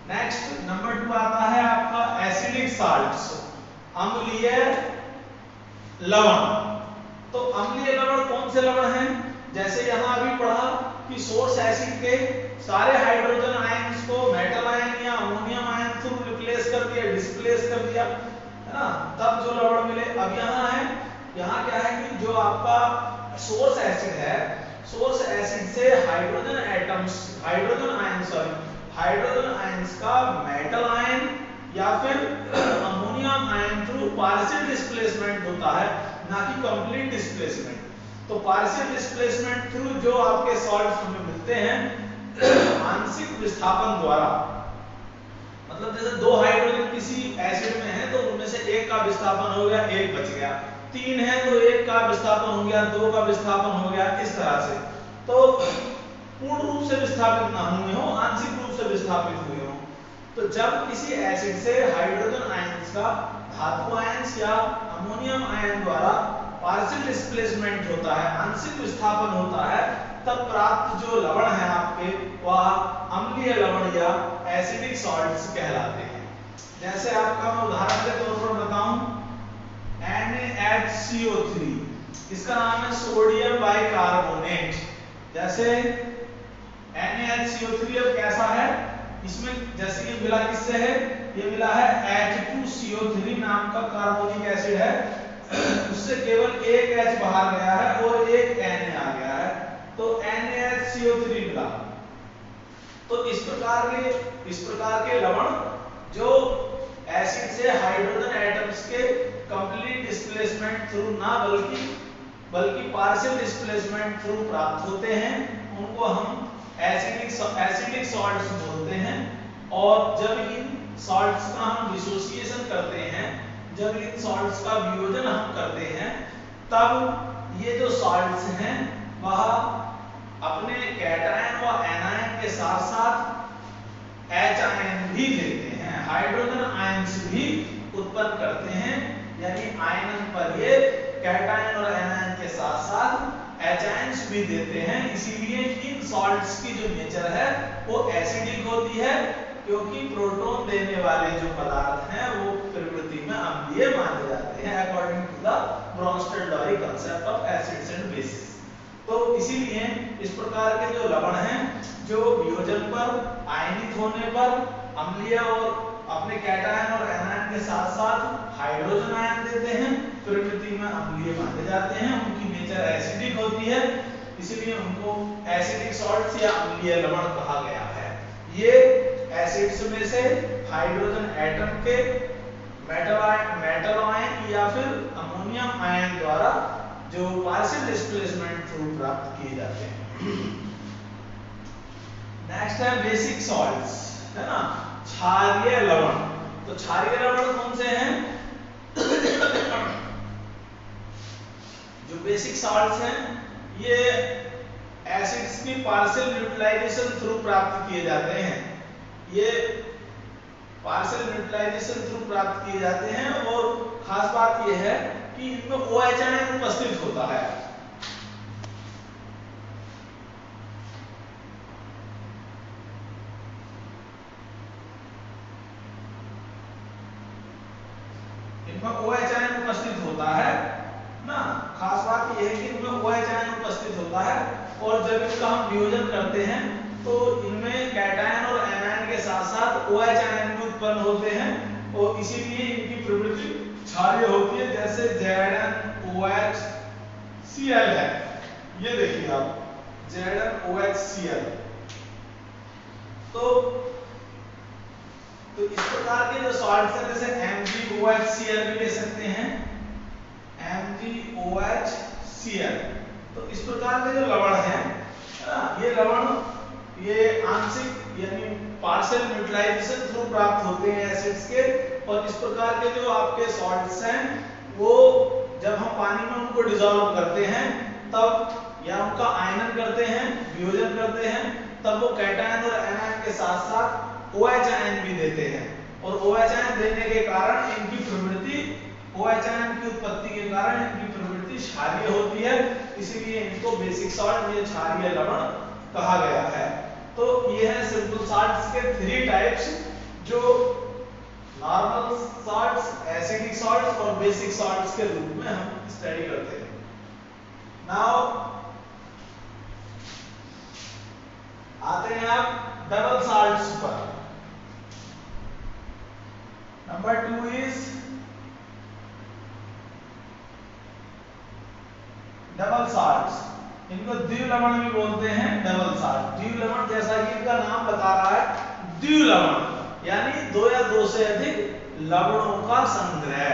नेक्स्ट नंबर 2 आता है आपका एसिडिक सॉल्ट्स, अम्लीय लवण। तो अम्लीय लवण कौन से लवण हैं? जैसे यहाँ अभी पढ़ा कि सोर्स एसिड के सारे हाइड्रोजन आयन्स को मेटल आयन या अमोनियम आयन थ्रू रिप्लेस कर दिया, डिस्प्लेस कर दिया, है ना, तब जो लवण मिले। अब यहाँ क्या है कि जो आपका सोर्स एसिड है, सोर्स एसिड से हाइड्रोजन आयंस का मेटल आयन या फिर ammonium ion through partial displacement होता है, ना कि कंप्लीट डिस्प्लेसमेंट। तो पार्शियल डिस्प्लेसमेंट थ्रू जो आपके सॉल्ट्स हमें मिलते हैं आंशिक विस्थापन द्वारा, मतलब जैसे 2 हाइड्रोजन किसी एसिड में है तो उनमें से एक का विस्थापन हो गया, एक बच गया, 3 है तो एक का विस्थापन हो गया, 2 का विस्थापन हो गया, इस तरह से। तो पूर्ण रूप से विस्थापित ना हुए हो, आंशिक रूप से विस्थापित हुए हो। तो जब किसी एसिड से हाइड्रोजन आयंस का धातु आयंस या अमोनियम आयन द्वारा पार्शियल डिस्प्लेसमेंट होता है, आंशिक विस्थापन होता है, तब प्राप्त जो लवण है आपके वह अम्लीय लवण या एसिडिक सॉल्ट्स कहलाते हैं। जैसे आपका मैं उदाहरण के तौर पर बताऊं, NaHCO3, इसका नाम है सोडियम बाइकार्बोनेट। जैसे NaHCO3 अब कैसा है, इसमें जैसे ये मिला किससे है, ये मिला है H2CO3 नाम का कार्बोनिक एसिड है, उससे केवल एक H बाहर गया है और एक Na आ गया है, तो NaHCO3 मिला। तो इस प्रकार के लवण जो एसिड से हाइड्रोजन एटम्स के कंप्लीट डिस्प्लेसमेंट थ्रू ना बल्कि पार्शियल डिस्प्लेसमेंट थ्रू प्राप्त होते हैं, उनको हम एसिडिक सॉल्ट्स बोलते हैं। और जब इन सॉल्ट्स का हम डिसोसिएशन करते हैं, जब इन सॉल्ट्स का वियोजन हम करते हैं, तब ये जो सॉल्ट्स हैं वह अपने कैटायन व एनायन के साथ साथ H आयन भी देते हैं, हाइड्रोजन आयन्स भी उत्पन्न करते हैं, यानी आयनन पर ये कैटायन और एनायन के साथ साथ H आयन्स भी देते हैं। इसीलिए इन सॉल्ट्स की जो नेचर है वो एसिडिक होती है, क्योंकि प्रोटॉन देने वाले जो पदार्थ हैं वो प्रकृति में अम्लीय माने जाते हैं according to the Bronsted Lowry concept of acids and bases. तो इसीलिए इस प्रकार के जो लवण हैं जो वियोजन पर, आयनित होने पर अम्लीय और अपने कैटायन और एनायन के साथ साथ हाइड्रोजन आयन देते हैं, प्रकृति में अम्लीय माने जाते हैं, उनकी नेचर एसिडिक होती है, इसलिए उनको एसिडिक सॉल्ट्स या अम्लीय लवण कहा गया है। ये एसिड्स में से हाइड्रोजन एटम के मेटल आयन या फिर अमोनियम आयन द्वारा जो पार्शियल डिस्प्लेसमेंट थ्रू प्राप्त किए जाते हैं। नेक्स्ट है बेसिक सॉल्ट्स, है ना, क्षारीय लवण। तो क्षारीय लवण कौन से हैं? जो बेसिक सॉल्ट्स हैं ये एसिड्स की पार्शियल न्यूट्रलाइजेशन थ्रू प्राप्त किए जाते हैं, ये पार्शियल न्यूट्रलाइजेशन थ्रू प्राप्त किए जाते हैं, और खास बात यह है कि इनमें OH आयन उपस्थित होता है। इनमें OH आयन उपस्थित होता है ना, खास बात यह है कि इनमें OH आयन उपस्थित होता है, और जब इसका हम वियोजन करते हैं तो इनमें कैटायन और एनायन के साथ साथ OH आयन भी उत्पन्न होते हैं, और इसीलिए इनकी प्रवृत्ति क्षारीय होती है। जैसे ZnOHCl है, ये देखिए आप ZnOHCl। तो इस प्रकार के जो सॉल्ट्स हैं जैसे MgOHCl भी ले सकते हैं, MgOHCl। तो इस प्रकार के जो लवण हैं है ना। ये लवण ये आंशिक यानी पार्शियल न्यूट्रलाइजेशन थ्रू प्राप्त होते हैं एसिड्स के। और इस प्रकार के जो आपके सॉल्ट्स हैं वो जब हम पानी में उनको डिसॉल्व करते हैं तब या उनका आयनन करते हैं, वियोजन करते हैं, तब वो कैटायन और एनायन के साथ साथ OH आयन भी देते हैं। और OH आयन देने के कारण इनकी प्रवृत्ति OH आयन की उत्पत्ति के कारण इनकी प्रवृत्ति क्षारीय होती है, इसीलिए इनको बेसिक सॉल्ट या क्षारीय लवण कहा गया है। तो ये है सिंपल सॉल्ट्स के 3 टाइप्स, जो नॉर्मल सॉल्ट्स, एसिडिक सॉल्ट्स और बेसिक सॉल्ट्स के रूप में हम स्टडी करते हैं। नाउ आते हैं आप डबल सॉल्ट्स पर। Number 2 is double salts. इनको द्विव लवण भी बोलते हैं, डबल सॉल्ट। द्विव लवण जैसा कि इनका नाम बता रहा है, द्विव लवण यानी 2 या 2 से अधिक लवणों का संग्रह।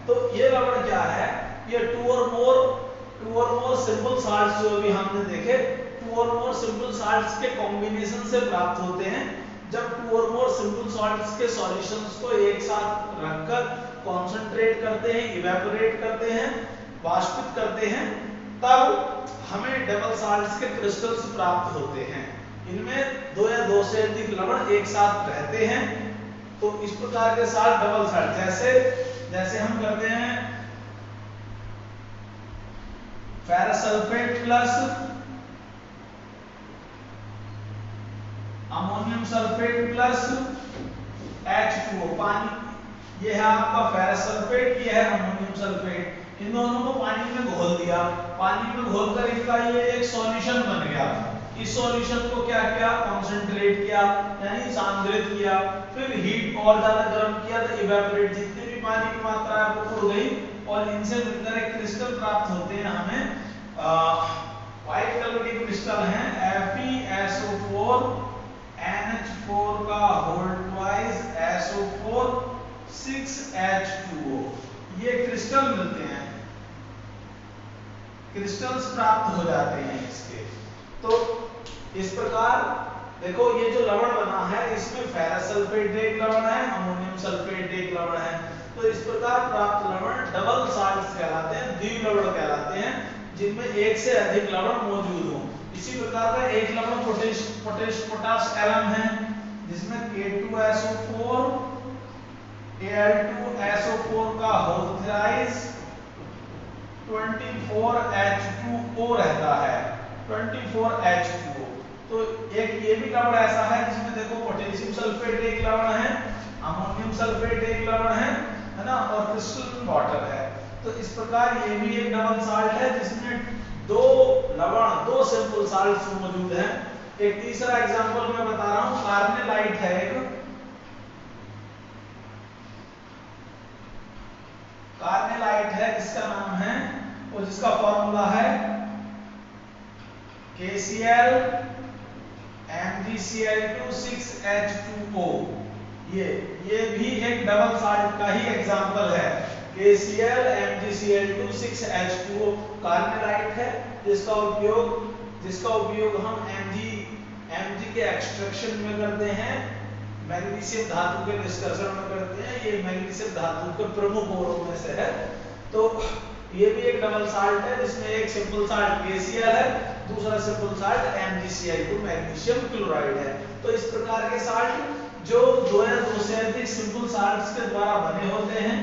तो ये लवण क्या है? ये 2 और मोर सिंपल सॉल्ट्स जो अभी हमने देखे, 2 और मोर सिंपल सॉल्ट्स के कॉम्बिनेशन से प्राप्त होते हैं। जब 2 और मोर सिंपल सॉल्ट्स के सॉल्यूशंस को एक साथ रखकर कॉन्सेंट्रेट करते हैं, इवेपोरेट करते हैं, वाष्पित करते हैं, तब हमें डबल सॉल्ट्स के क्रिस्टल्स प्राप्त होते हैं। इनमें 2 या 2 से अधिक लवण एक साथ रहते हैं। तो इस प्रकार के सॉल्ट डबल सॉल्ट जैसे हम करते हैं ferrous sulphate plus ammonium sulphate plus H2O पानी, ये है आपका फेरस सल्फेट, ये है अमोनियम सल्फेट। इन दोनों को पानी में घोल दिया, पानी में घोलकर इनका ये एक सॉल्यूशन बन गया। इस सॉल्यूशन को क्या किया? कंसंट्रेट किया यानी सांद्रित किया, फिर हीट और ज्यादा गर्म किया तो इवेपोरेट, जितनी भी पानी की मात्रा है वो उड़ गई और इनसे मिलकर एक क्रिस्टल प्राप्त होते हैं हमें। व्हाइट कलर के क्रिस्टल हैं FeSO4 NH4 का होल ट्वाइस SO4 6H2O, ये क्रिस्टल मिलते हैं, क्रिस्टल्स प्राप्त हो जाते हैं इसके। तो इस प्रकार देखो ये जो लवण बना है इसमें फेरस सल्फेट एक लवण है, अमोनियम सल्फेट एक लवण है। तो इस प्रकार प्राप्त लवण डबल सॉल्ट्स कहलाते हैं, द्विव लवण कहलाते हैं, जिनमें एक से अधिक लवण मौजूद हो। इसी प्रकार का एक लवण पोटाश एलम है, जिसमें K2SO4 Al2SO4 का होल थ्राइस 24H2O रहता है, 24H2O। तो एक ये भी लवण ऐसा है जिसमें देखो पोटेशियम सल्फेट एक लवण है, अमोनियम सल्फेट एक लवण है ना, और क्रिस्टल वाटर है। तो इस प्रकार ये भी एक डबल सॉल्ट है जिसमें 2 लवण, 2 सिंपल सॉल्ट्स मौजूद हैं। एक तीसरा एग्जांपल मैं बता रहा हूं, कार्नेलाइट है एक, कार्नेलाइट है जिसका नाम है और जिसका फॉर्मूला है KCl MgCl2 6H2O। ये भी एक डबल सॉल्ट का ही एग्जांपल है। KCl MgCl2 6H2O कार्नेलाइट है जिसका उपयोग हम Mg के एक्सट्रैक्शन में करते हैं, मैग्नीशियम धातु के निष्कर्षण में करते हैं। ये मैग्नीशियम धातु के प्रमुख औरों में से है। तो ये भी एक डबल सॉल्ट है जिसमें एक सिंपल सॉल्ट KCl है, दूसरा simple salt MgCl2 magnesium chloride है। तो इस प्रकार के सॉल्ट जो 2 या 2 से अधिक सिंपल सॉल्ट्स के द्वारा बने होते हैं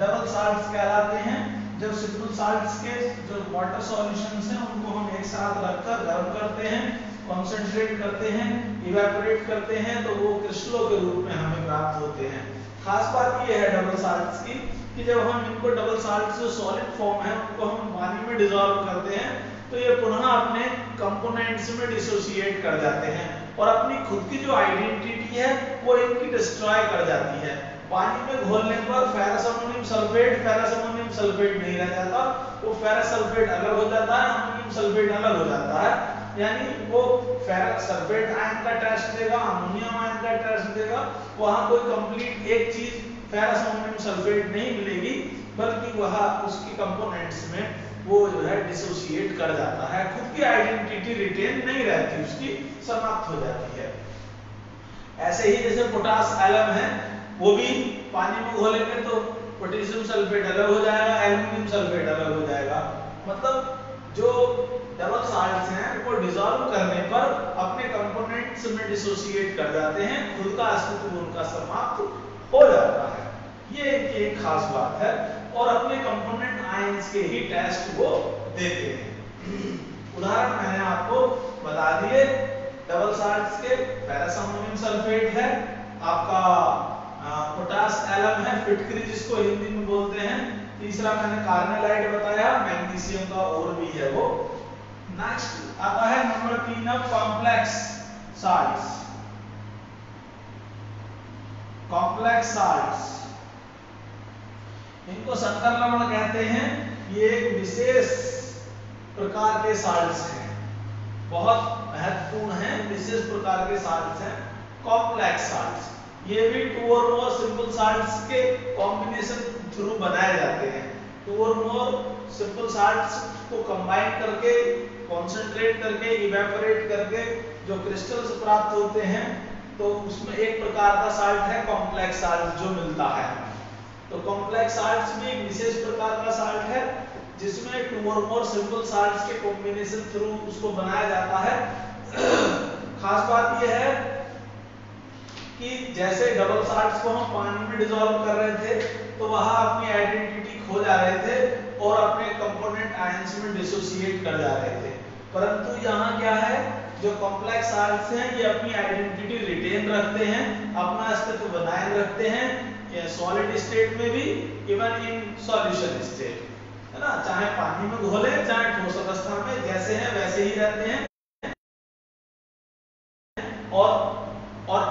डबल सॉल्ट्स कहलाते हैं। जब सिंपल सॉल्ट्स के जो वाटर सॉल्यूशंस हैं उनको हम एक साथ रखकर गर्म करते हैं, कंसंट्रेट करते हैं, इवेपोरेट करते हैं, तो वो क्रिस्टलों के रूप में हमें प्राप्त होते हैं। खास बात ये है डबल सॉल्ट्स की कि जब हम इनको डबल सॉल्ट्स जो सॉलिड फॉर्म है उनको हम पानी में डिसॉल्व करते हैं तो ये पुनः अपने कंपोनेंट्स में डिसोसिएट कर जाते हैं और अपनी खुद की जो आइडेंटिटी है वो इनकी डिस्ट्रॉय कर जाती है। पानी में घोलने पर फेरस अमोनियम सल्फेट नहीं रह जाता, वो फेरस सल्फेट अलग हो जाता है, अमोनियम सल्फेट अलग हो जाता है। यानी वो फेरस सल्फेट आयन का टेस्ट देगा, अमोनियम आयन का टेस्ट देगा, वहां कोई कंप्लीट एक चीज फेरस अमोनियम सल्फेट नहीं मिलेगी, बल्कि वह उसकी कंपोनेंट्स में वो जो है डिसोसिएट कर जाता है, खुद की आइडेंटिटी रिटेन नहीं रहती, उसकी समाप्त हो जाती है। ऐसे ही जैसे पोटास एलम है, वो भी पानी में घोलेंगे तो पोटेशियम सल्फेट अलग हो जाएगा, एल्युमिनियम सल्फेट अलग हो जाएगा। मतलब जो डबल साल्ट्स हैं वो डिसॉल्व करने पर अपने कंपोनेंट्स में डिसोसिएट कर जाते हैं, खुद का अस्तित्व उनका समाप्त हो जाता है। ये एक खास बात है, और अपने कंपोनेंट आयंस के ही टेस्ट वो देते हैं। उदाहरण मैंने आपको बता दिए डबल साल्ट्स के, फेरस अमोनियम सल्फेट है, आपका पोटास एलम है, फिटकरी जिसको हिंदी में बोलते हैं, तीसरा मैंने कार्नेलाइट बताया, मैग्नीशियम का और भी है वो। नेक्स्ट आता है नंबर 3 अब कॉम्प्लेक्स साल्ट्स। कॉम्प्लेक्स साल्ट्स इनको संकर लवण कहते हैं। ये एक विशेष प्रकार के साल्ट्स हैं, बहुत महत्वपूर्ण हैं, विशेष प्रकार के साल्ट्स हैं कॉम्प्लेक्स साल्ट्स। ये भी 2 और मोर सिंपल साल्ट्स के कॉम्बिनेशन थ्रू बनाए जाते हैं। 2 और मोर सिंपल साल्ट्स को कंबाइन करके, कॉन्सेंट्रेट करके, इवेपोरेट करके जो क्रिस्टल्स प्राप्त होते हैं, तो उसमें एक प्रकार का साल्ट है कॉम्प्लेक्स साल्ट जो मिलता है। तो कॉम्प्लेक्स साल्ट्स भी एक विशेष प्रकार का साल्ट है जिसमें 2 और मोर सिंपल साल्ट्स के कॉम्बिनेशन थ्रू उसको बनाया जाता है। खास बात यह है कि जैसे डबल साल्ट्स को हम पानी में डिसॉल्व कर रहे थे तो वहां अपनी आइडेंटिटी खो जा रहे थे और अपने कंपोनेंट आयंस में डिसोसिएट कर जा रहे थे, परंतु यहाँ क्या है, जो कॉम्प्लेक्स साल्ट्स हैं ये अपनी आइडेंटिटी रिटेन रखते हैं, अपना अस्तित्व बनाए रखते हैं, सॉलिड स्टेट में भी, इवन इन सॉल्यूशन स्टेट, है ना, चाहे पानी में घोले चाहे ठोस अवस्था में, जैसे हैं वैसे ही रहते हैं। और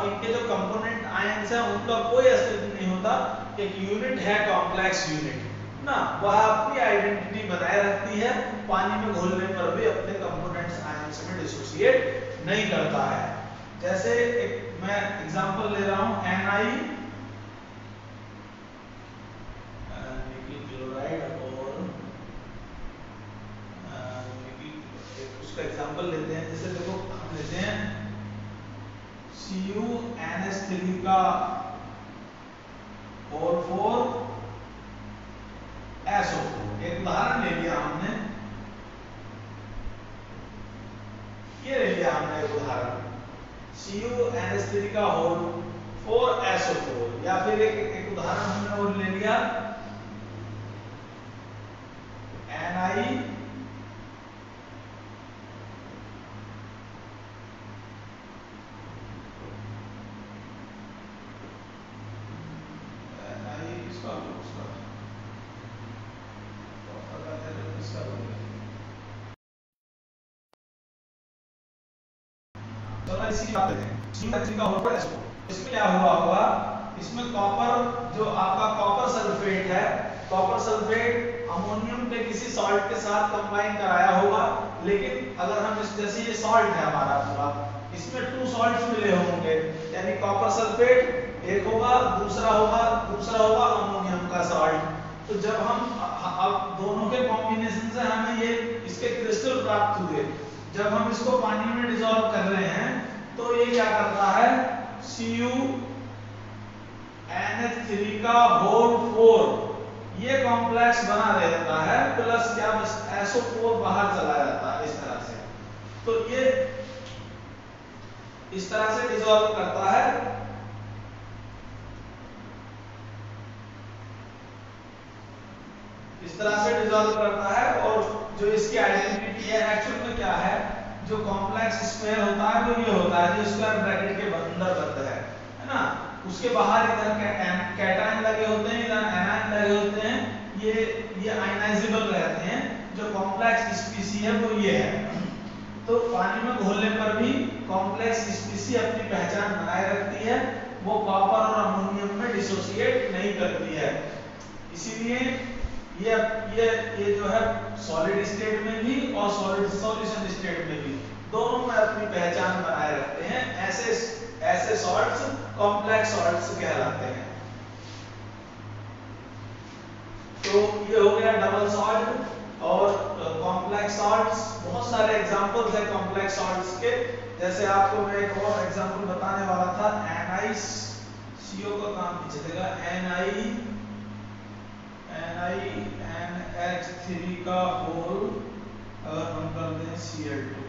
इनके जो कंपोनेंट आयंस हैं उनका कोई अस्तित्व नहीं होता। एक यूनिट है कॉम्प्लेक्स यूनिट ना, वह अपनी आइडेंटिटी बनाए रखती है, पानी में घोलने पर भी अपने कंपोनेंट्स आयंस में डिसोसिएट नहीं करता है। जैसे एक मैं एग्जांपल ले रहा हूं Na निकल क्लोराइड और उसका एग्जांपल लेते हैं। जैसे देखो हम लेते हैं CuNH3 का और 4 SO4, एक उदाहरण ले लिया हमने, ये ले लिया हमने एक उदाहरण CuNH3 का होल 4 SO4, या फिर एक उदाहरण हमने और ले लिया Ni इसी बात करते हैं का होल पर इसमें क्या हुआ होगा, इसमें कॉपर, जो आपका कॉपर सल्फेट है, कॉपर सल्फेट अमोनियम के किसी सॉल्ट के साथ कंबाइन कराया होगा, लेकिन अगर हम इस जैसे ये सॉल्ट है हमारा पूरा, इसमें 2 सॉल्ट्स मिले होंगे, यानी कॉपर सल्फेट एक होगा, दूसरा होगा अमोनियम का सॉल्ट। तो जब हम अब दोनों के कॉम्बिनेशन से हमें ये इसके क्रिस्टल प्राप्त हुए, जब हम इसको पानी में डिसॉल्व कर रहे हैं तो ये क्या करता है, CuNH3 का होल 4 ये कॉम्प्लेक्स बना रहता है, प्लस क्या बस SO4 बाहर चला जाता है इस तरह से। तो ये इस तरह से डिसॉल्व करता है। इस तरह से डिसॉल्व करता है, और जो इसकी आइडेंटिटी है एक्चुअल में क्या है, जो कॉम्प्लेक्स स्क्वायर होता है वो ये होता है, जो स्क्वायर ब्रैकेट के अंदर बनता है ना, उसके बाहर इधर कैटायन लगे होते हैं, इधर एनायन लगे होते हैं, ये आयनाइजेबल रहते हैं। जो कॉम्प्लेक्स स्पीसी है वो ये है। तो पानी में घोलने पर भी कॉम्प्लेक्स स्पीसी अपनी पहचान बनाए रखती है, वो कॉपर और अमोनियम में डिसोसिएट नहीं करती है। इसीलिए ये जो है सॉलिड स्टेट में भी और सॉलिड सॉल्यूशन स्टेट में भी दोनों में अपनी पहचान बनाए रखते हैं। ऐसे सॉल्ट्स कॉम्प्लेक्स सॉल्ट्स कहलाते हैं। तो ये हो गया डबल सॉल्ट। और कॉम्प्लेक्स सॉल्ट्स, बहुत सारे एग्जांपल्स है कॉम्प्लेक्स सॉल्ट्स के। जैसे आपको मैं एक और एग्जांपल बताने वाला था, NiCO का काम पीछे देगा, NiNH3 का होल अगर हम कर दें Cl2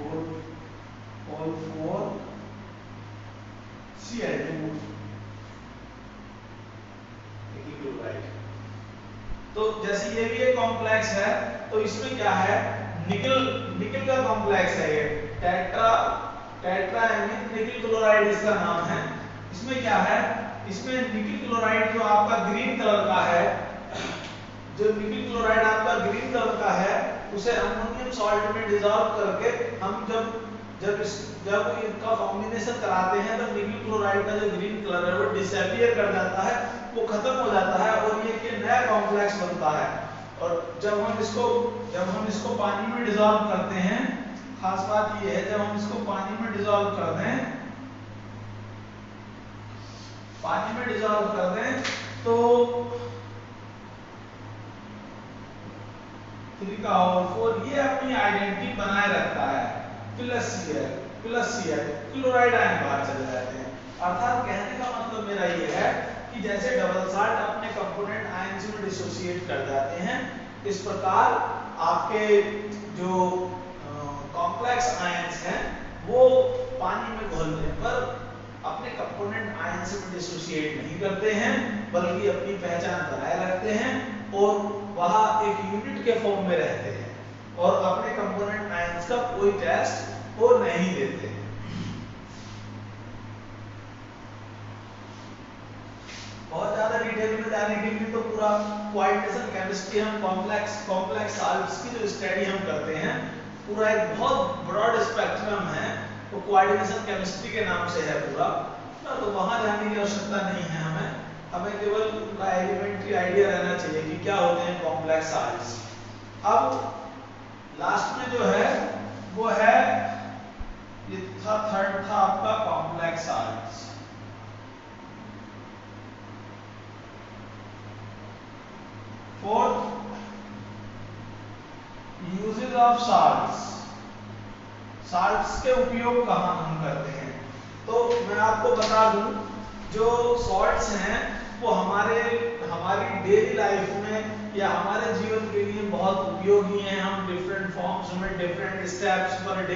होल 4 Cl2 क्लोराइड। तो जैसे ये भी एक कॉम्प्लेक्स है, तो इसमें क्या है, निकल का कॉम्प्लेक्स है ये, टेट्रा निकल क्लोराइड इसका नाम है। इसमें क्या है, इसमें निकल क्लोराइड जो आपका ग्रीन कलर का है, जो निकल क्लोराइड आपका ग्रीन कलर का है, उसे अमोनियम सॉल्ट में डिसॉल्व करके हम जब इनका कॉम्बिनेशन कराते हैं तो निकल क्लोराइड का जो ग्रीन कलर है वो डिसअपीयर कर जाता है, वो खत्म हो जाता है और ये नया कॉम्प्लेक्स बनता है। और जब हम इसको पानी में डिसॉल्व करते हैं, खास बात ये है जब हम इसको पानी में डिसॉल्व कर दें तो 3 का होल 4 ये अपनी आइडेंटिटी बनाए रखता है, प्लस Cl क्लोराइड आयन बाहर चले जाते हैं। अर्थात कहने का मतलब मेरा ये है कि जैसे डबल सॉल्ट अपने कंपोनेंट आयन से डिसोसिएट कर जाते हैं, इस प्रकार आपके जो कॉम्प्लेक्स आयंस हैं वो पानी में घुलने पर अपने कंपोनेंट आयन से डिसोसिएट नहीं करते हैं, बल्कि अपनी पहचान बनाए रखते हैं और वहां एक यूनिट के फॉर्म में रहते हैं और अपने कंपोनेंट आयंस का कोई टेस्ट वो नहीं देते। बहुत ज्यादा डिटेल में जाने के लिए तो पूरा कोऑर्डिनेशन केमिस्ट्री हम कॉम्प्लेक्स सॉल्ट्स की जो स्टडी हम करते हैं, पूरा एक बहुत ब्रॉड स्पेक्ट्रम है, तो कोऑर्डिनेशन केमिस्ट्री के नाम से है पूरा ना, तो वहां जाने की आवश्यकता नहीं है हमें केवल उनका एलिमेंट्री आइडिया रहना चाहिए कि क्या होते हैं कॉम्प्लेक्स सॉल्ट्स। अब लास्ट में जो है वो है, ये थर्ड था आपका complex salts. Fourth, uses of salts के उपयोग कहाँ हम करते हैं। तो मैं आपको बता दूं, जो सॉल्ट्स हैं वो हमारी डेली लाइफ में या हमारे जीवन के लिए बहुत उपयोगी हैं। हम डिफरेंट फॉर्म्स में different steps per day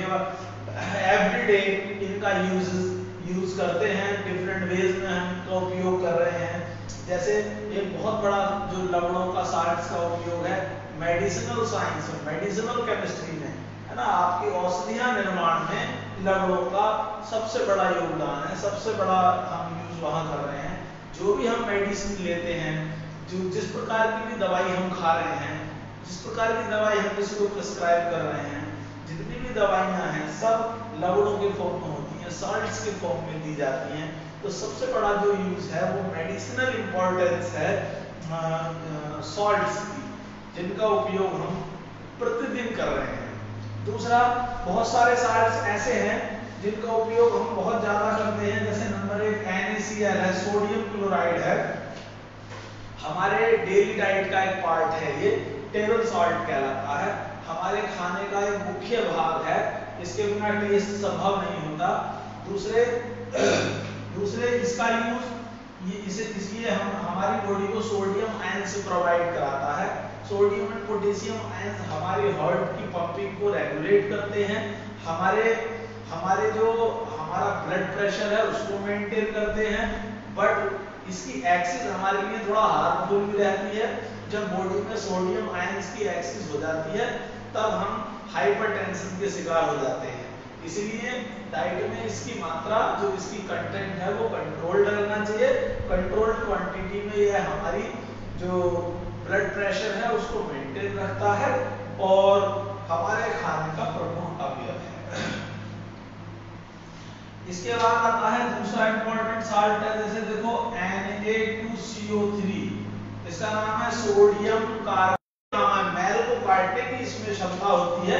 every day इनका यूज करते हैं, डिफरेंट वेज में हम इनका उपयोग कर रहे हैं। जैसे एक बहुत बड़ा जो लवणों का साल्ट्स का उपयोग है मेडिसिनल साइंस में, मेडिसिनल केमिस्ट्री में, है ना, आपकी औषधियां निर्माण में लवणों का सबसे बड़ा योगदान है, सबसे बड़ा हम यूज वहां कर रहे हैं। जो भी हम मेडिसिन लेते हैं, जो जिस प्रकार की भी दवाई हम खा रहे हैं, जिस प्रकार की दवाई हम किसी को प्रिस्क्राइब कर रहे हैं, जितनी भी दवाइयां हैं सब लवणों के फॉर्म में होती हैं, सॉल्ट्स के फॉर्म में दी जाती हैं। तो सबसे बड़ा जो यूज है वो मेडिसिनल इंपॉर्टेंस है सॉल्ट्स की, जिनका उपयोग हम प्रतिदिन कर रहे हैं। दूसरा, बहुत सारे सॉल्ट्स ऐसे हैं जिनका उपयोग हम बहुत ज्यादा करते हैं। जैसे नंबर 1 NaCl है, सोडियम क्लोराइड है, हमारे डेली डाइट का एक पार्ट है, ये टेबल सॉल्ट कहलाता है, हमारे खाने का एक मुख्य भाग है, इसके बिना टेस्ट संभव नहीं होता। दूसरे इसका यूज इसलिए हम हमारी बॉडी को सोडियम आयन से प्रोवाइड कराता है। सोडियम एंड पोटेशियम आयन हमारे हार्ट की पंपिंग को रेगुलेट करते हैं, हमारे जो हमारा ब्लड प्रेशर है उसको मेंटेन करते हैं। बट इसकी एक्सिस हमारे लिए थोड़ा हार्मफुल भी रहती है। जब बॉडी में सोडियम आयंस की एक्सिस हो जाती है तब हम हाइपरटेंशन के शिकार हो जाते हैं। इसलिए डाइट में इसकी मात्रा, जो इसकी कंटेंट है वो कंट्रोल्ड रहना चाहिए। कंट्रोल्ड क्वांटिटी में यह हमारी जो ब्लड प्रेशर है उसको मेंटेन रखता है और हमारे खाने का प्रमुख अवयव है। इसके बाद आता है दूसरा इंपॉर्टेंट साल्ट है, जैसे देखो Na2CO3, इसका नाम है सोडियम कार्बोनेट। मैल को काटने की इसमें क्षमता होती है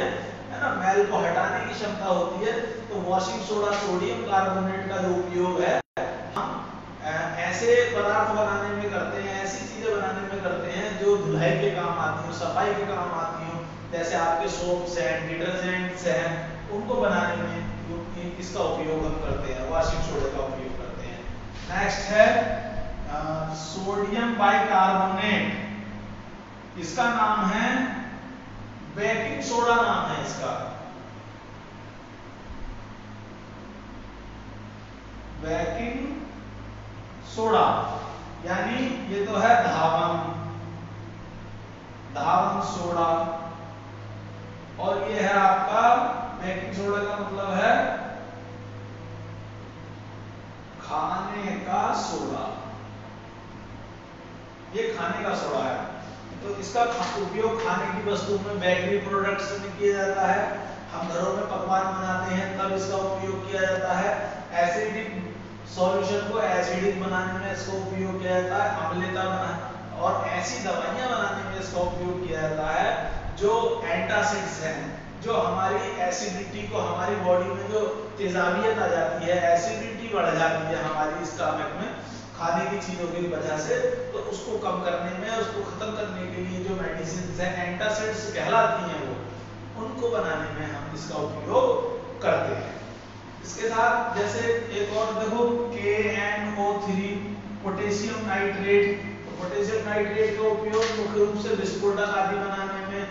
ना, मैल को हटाने की क्षमता होती है। तो वॉशिंग सोडा, सोडियम कार्बोनेट का जो उपयोग है हम ऐसे पदार्थ बनाने में करते हैं, ऐसी चीजें बनाने में करते हैं जो धुलाई के काम आती हो, सफाई के काम आती हो। जैसे आपके सोप्स हैं, डिटर्जेंट्स हैं, उनको बनाने में इसका उपयोग हम करते हैं, वॉशिंग सोडा का उपयोग करते हैं। नेक्स्ट है सोडियम बाइकार्बोनेट, इसका नाम है बेकिंग सोडा, नाम है इसका बेकिंग सोडा, यानी ये तो है धावन सोडा, और ये है आपका बेकिंग सोडा का मतलब है खाने का सोडा, ये खाने का सोडा है। तो इसका उपयोग खाने की वस्तुओं में, बेकरी प्रोडक्ट्स में किया जाता है। हम घरों में पकवान बनाते हैं तब इसका उपयोग किया जाता है। एसिडिक सॉल्यूशन को एसिडिक बनाने में इसका उपयोग किया जाता है। अम्लता बनाने और ऐसी दवाइयां बनाने में इसका उपयोग किया जाता है जो एंटासिड्स हैं, जो हमारी एसिडिटी को, हमारी बॉडी में जो तेजाबियत आ जाती है, एसिडिटी बढ़ जाती है हमारी स्टमक में खाने की चीजों की वजह से, तो उसको कम करने में, उसको खत्म करने के लिए जो मेडिसिन है, एंटासिड्स कहलाती हैं, वो उनको बनाने में हम इसका उपयोग करते हैं। इसके साथ जैसे एक और देखो KNO3 पोटेशियम नाइट्रेट, तो पोटेशियम नाइट्रेट का उपयोग मुख्य रूप से विस्फोटक आदि बनाने में,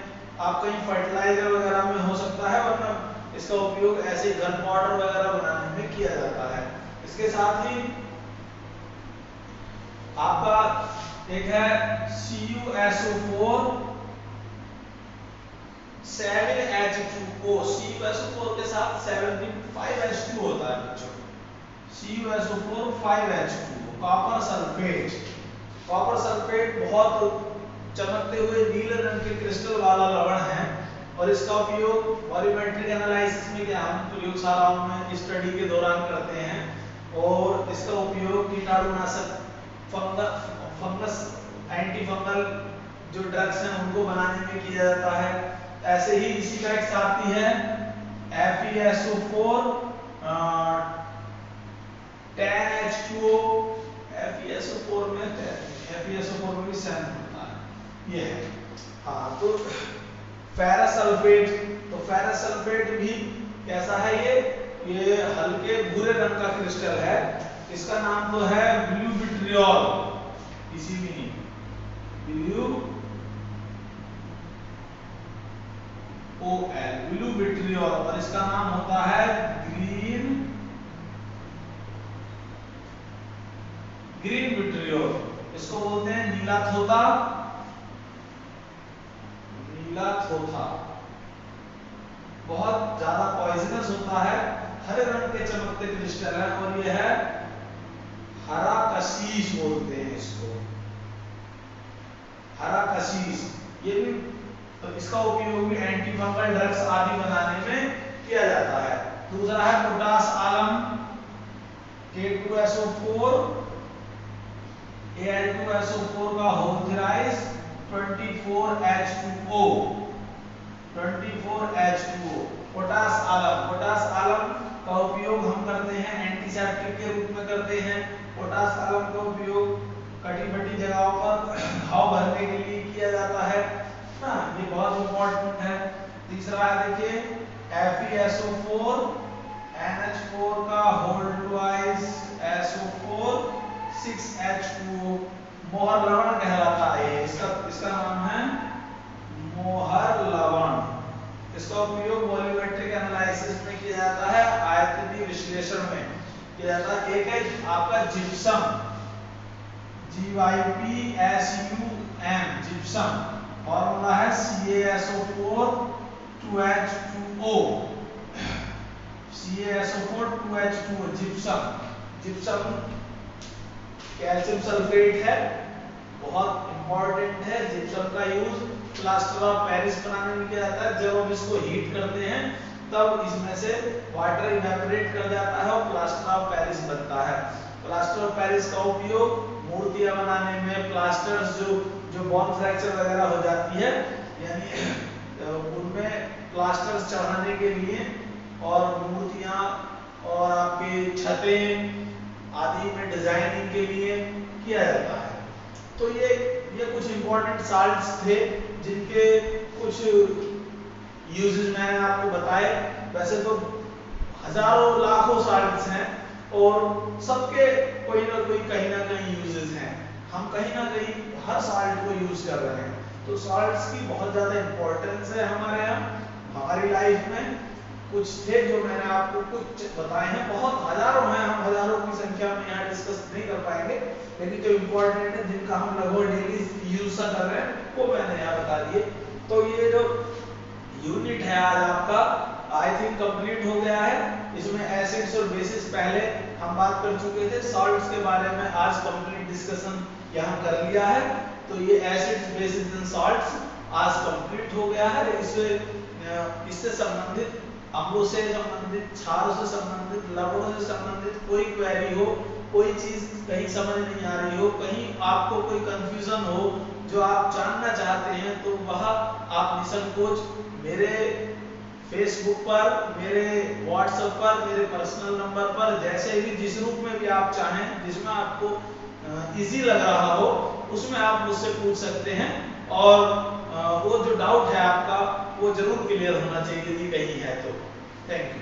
आप कहीं फर्टिलाइजर वगैरह में हो सकता है, वरना इसका उपयोग ऐसे गन पाउडर वगैरह बनाने में किया जाता है। इसके साथ ही आपका एक है CuSO4 7H2O, CuSO4 के साथ 5H2 होता है बच्चों, CuSO4 5H2O। Copper sulphate, copper sulphate बहुत चमकते हुए नीले रंग के क्रिस्टल वाला लवण है, और इसका उपयोग वॉल्यूमेट्रिक एनालिसिस में, क्या हम प्रयोगशालाओं में स्टडी के दौरान करते हैं, और इसका उपयोग कीटाणुनाशक, फंगस, एंटी फंगल जो ड्रग्स हैं उनको बनाने में किया जाता है। ऐसे ही इसी का एक साथी है FeSO4 10H2O, FeSO4 में भी सैन होता है, ये है। हाँ, तो फेरस सल्फेट, तो फेरस सल्फेट भी कैसा है, ये हल्के भूरे रंग का क्रिस्टल है, इसका नाम तो है ब्लू विट्रियोल, इसी में ब्लू OL, ब्लू विट्रियोल, और इसका नाम होता है ग्रीन विट्रियोल, इसको बोलते हैं नीला थोथा, नीला थोथा, बहुत ज्यादा पॉइजनस होता है, हरे रंग के चमकते क्रिस्टल है, और यह है हरा कशीश बोलते हैं इसको, हरा कशीश। ये भी, तो इसका उपयोग भी एंटी फंगल ड्रग्स आदि बनाने में किया जाता है। दूसरा है पोटास आलम, K2SO4, Al2SO4 का whole thrice 24H2O, 24H2O। Potash alum, potash alum का उपयोग हम करते हैं एंटीसेप्टिक के रूप में करते हैं। पोटास आलम का उपयोग कटी-फटी जगहों पर घाव भरने के लिए किया जाता है ना, ये बहुत इंपॉर्टेंट है। तीसरा है देखिए FeSO4 NH4 का होल ट्वाइस SO4 6H2O, मोहर लवण कहलाता है, इसका नाम है मोहर लवण। इसका उपयोग वॉल्यूमेट्रिक एनालिसिस में किया जाता है, आयतनीय विश्लेषण में किया जाता है। एक है आपका जिप्सम, GYPSUM, जिप्सम, फॉर्मूला है CaSO4 2H2O, CaSO4 2H2O, gypsum. Gypsum calcium sulphate है, बहुत इंपॉर्टेंट है। जिप्सम का यूज प्लास्टर ऑफ पेरिस बनाने में किया जाता है। जब हम इसको हीट करते हैं तब इसमें से वाटर इवेपोरेट कर जाता है और प्लास्टर ऑफ पेरिस बनता है। प्लास्टर ऑफ पेरिस का उपयोग मूर्तियां बनाने में, प्लास्टर्स जो बोन फ्रैक्चर वगैरह हो जाती है, यानी उनमें प्लास्टर्स चढ़ाने के लिए, और मूर्तियां और आपकी छतें आदि में डिजाइनिंग के लिए किया जाता है। तो ये कुछ इंपॉर्टेंट साल्ट्स थे जिनके कुछ यूजेस मैंने आपको बताए। वैसे तो हजारों लाखों साल्ट्स हैं और सबके कोई ना कोई कहीं ना कहीं यूजेस हैं। हम कहीं ना कहीं हर साल्ट को यूज कर रहे हैं, तो साल्ट्स की बहुत ज्यादा इंपॉर्टेंस है हमारे यहाँ हमारी लाइफ में। कुछ थे जो मैंने आपको कुछ बताए हैं, बहुत हजारों हैं, हम हजारों की संख्या में यहाँ डिस्कस नहीं कर पाएंगे, लेकिन जो इम्पोर्टेंट है जिनका हम लगभग डेली यूज कर रहे हैं वो मैंने यहाँ बता दिए। तो ये जो यूनिट है आज आपका आई थिंक कंप्लीट हो गया है। इसमें एसिड्स और बेसिस पहले हम बात कर चुके थे, सॉल्ट्स के बारे में आज कंप्लीट डिस्कशन यहाँ कर लिया है। तो ये एसिड्स बेसिस एंड सॉल्ट्स आज कंप्लीट हो गया है। इससे संबंधित अम्लों से संबंधित, क्षारों से संबंधित, लवणों से संबंधित कोई क्वेरी हो, कोई चीज कहीं समझ नहीं आ रही हो, कहीं आपको कोई कंफ्यूजन हो जो आप जानना चाहते हैं, तो वह आप निसंकोच मेरे फेसबुक पर, मेरे व्हाट्सएप पर, मेरे पर्सनल नंबर पर, जैसे भी जिस रूप में भी आप चाहें, जिसमें आपको इजी लग रहा हो उसमें आप मुझसे पूछ सकते हैं। और वो जो डाउट है आपका वो जरूर क्लियर होना चाहिए यदि कहीं है तो। Thank you.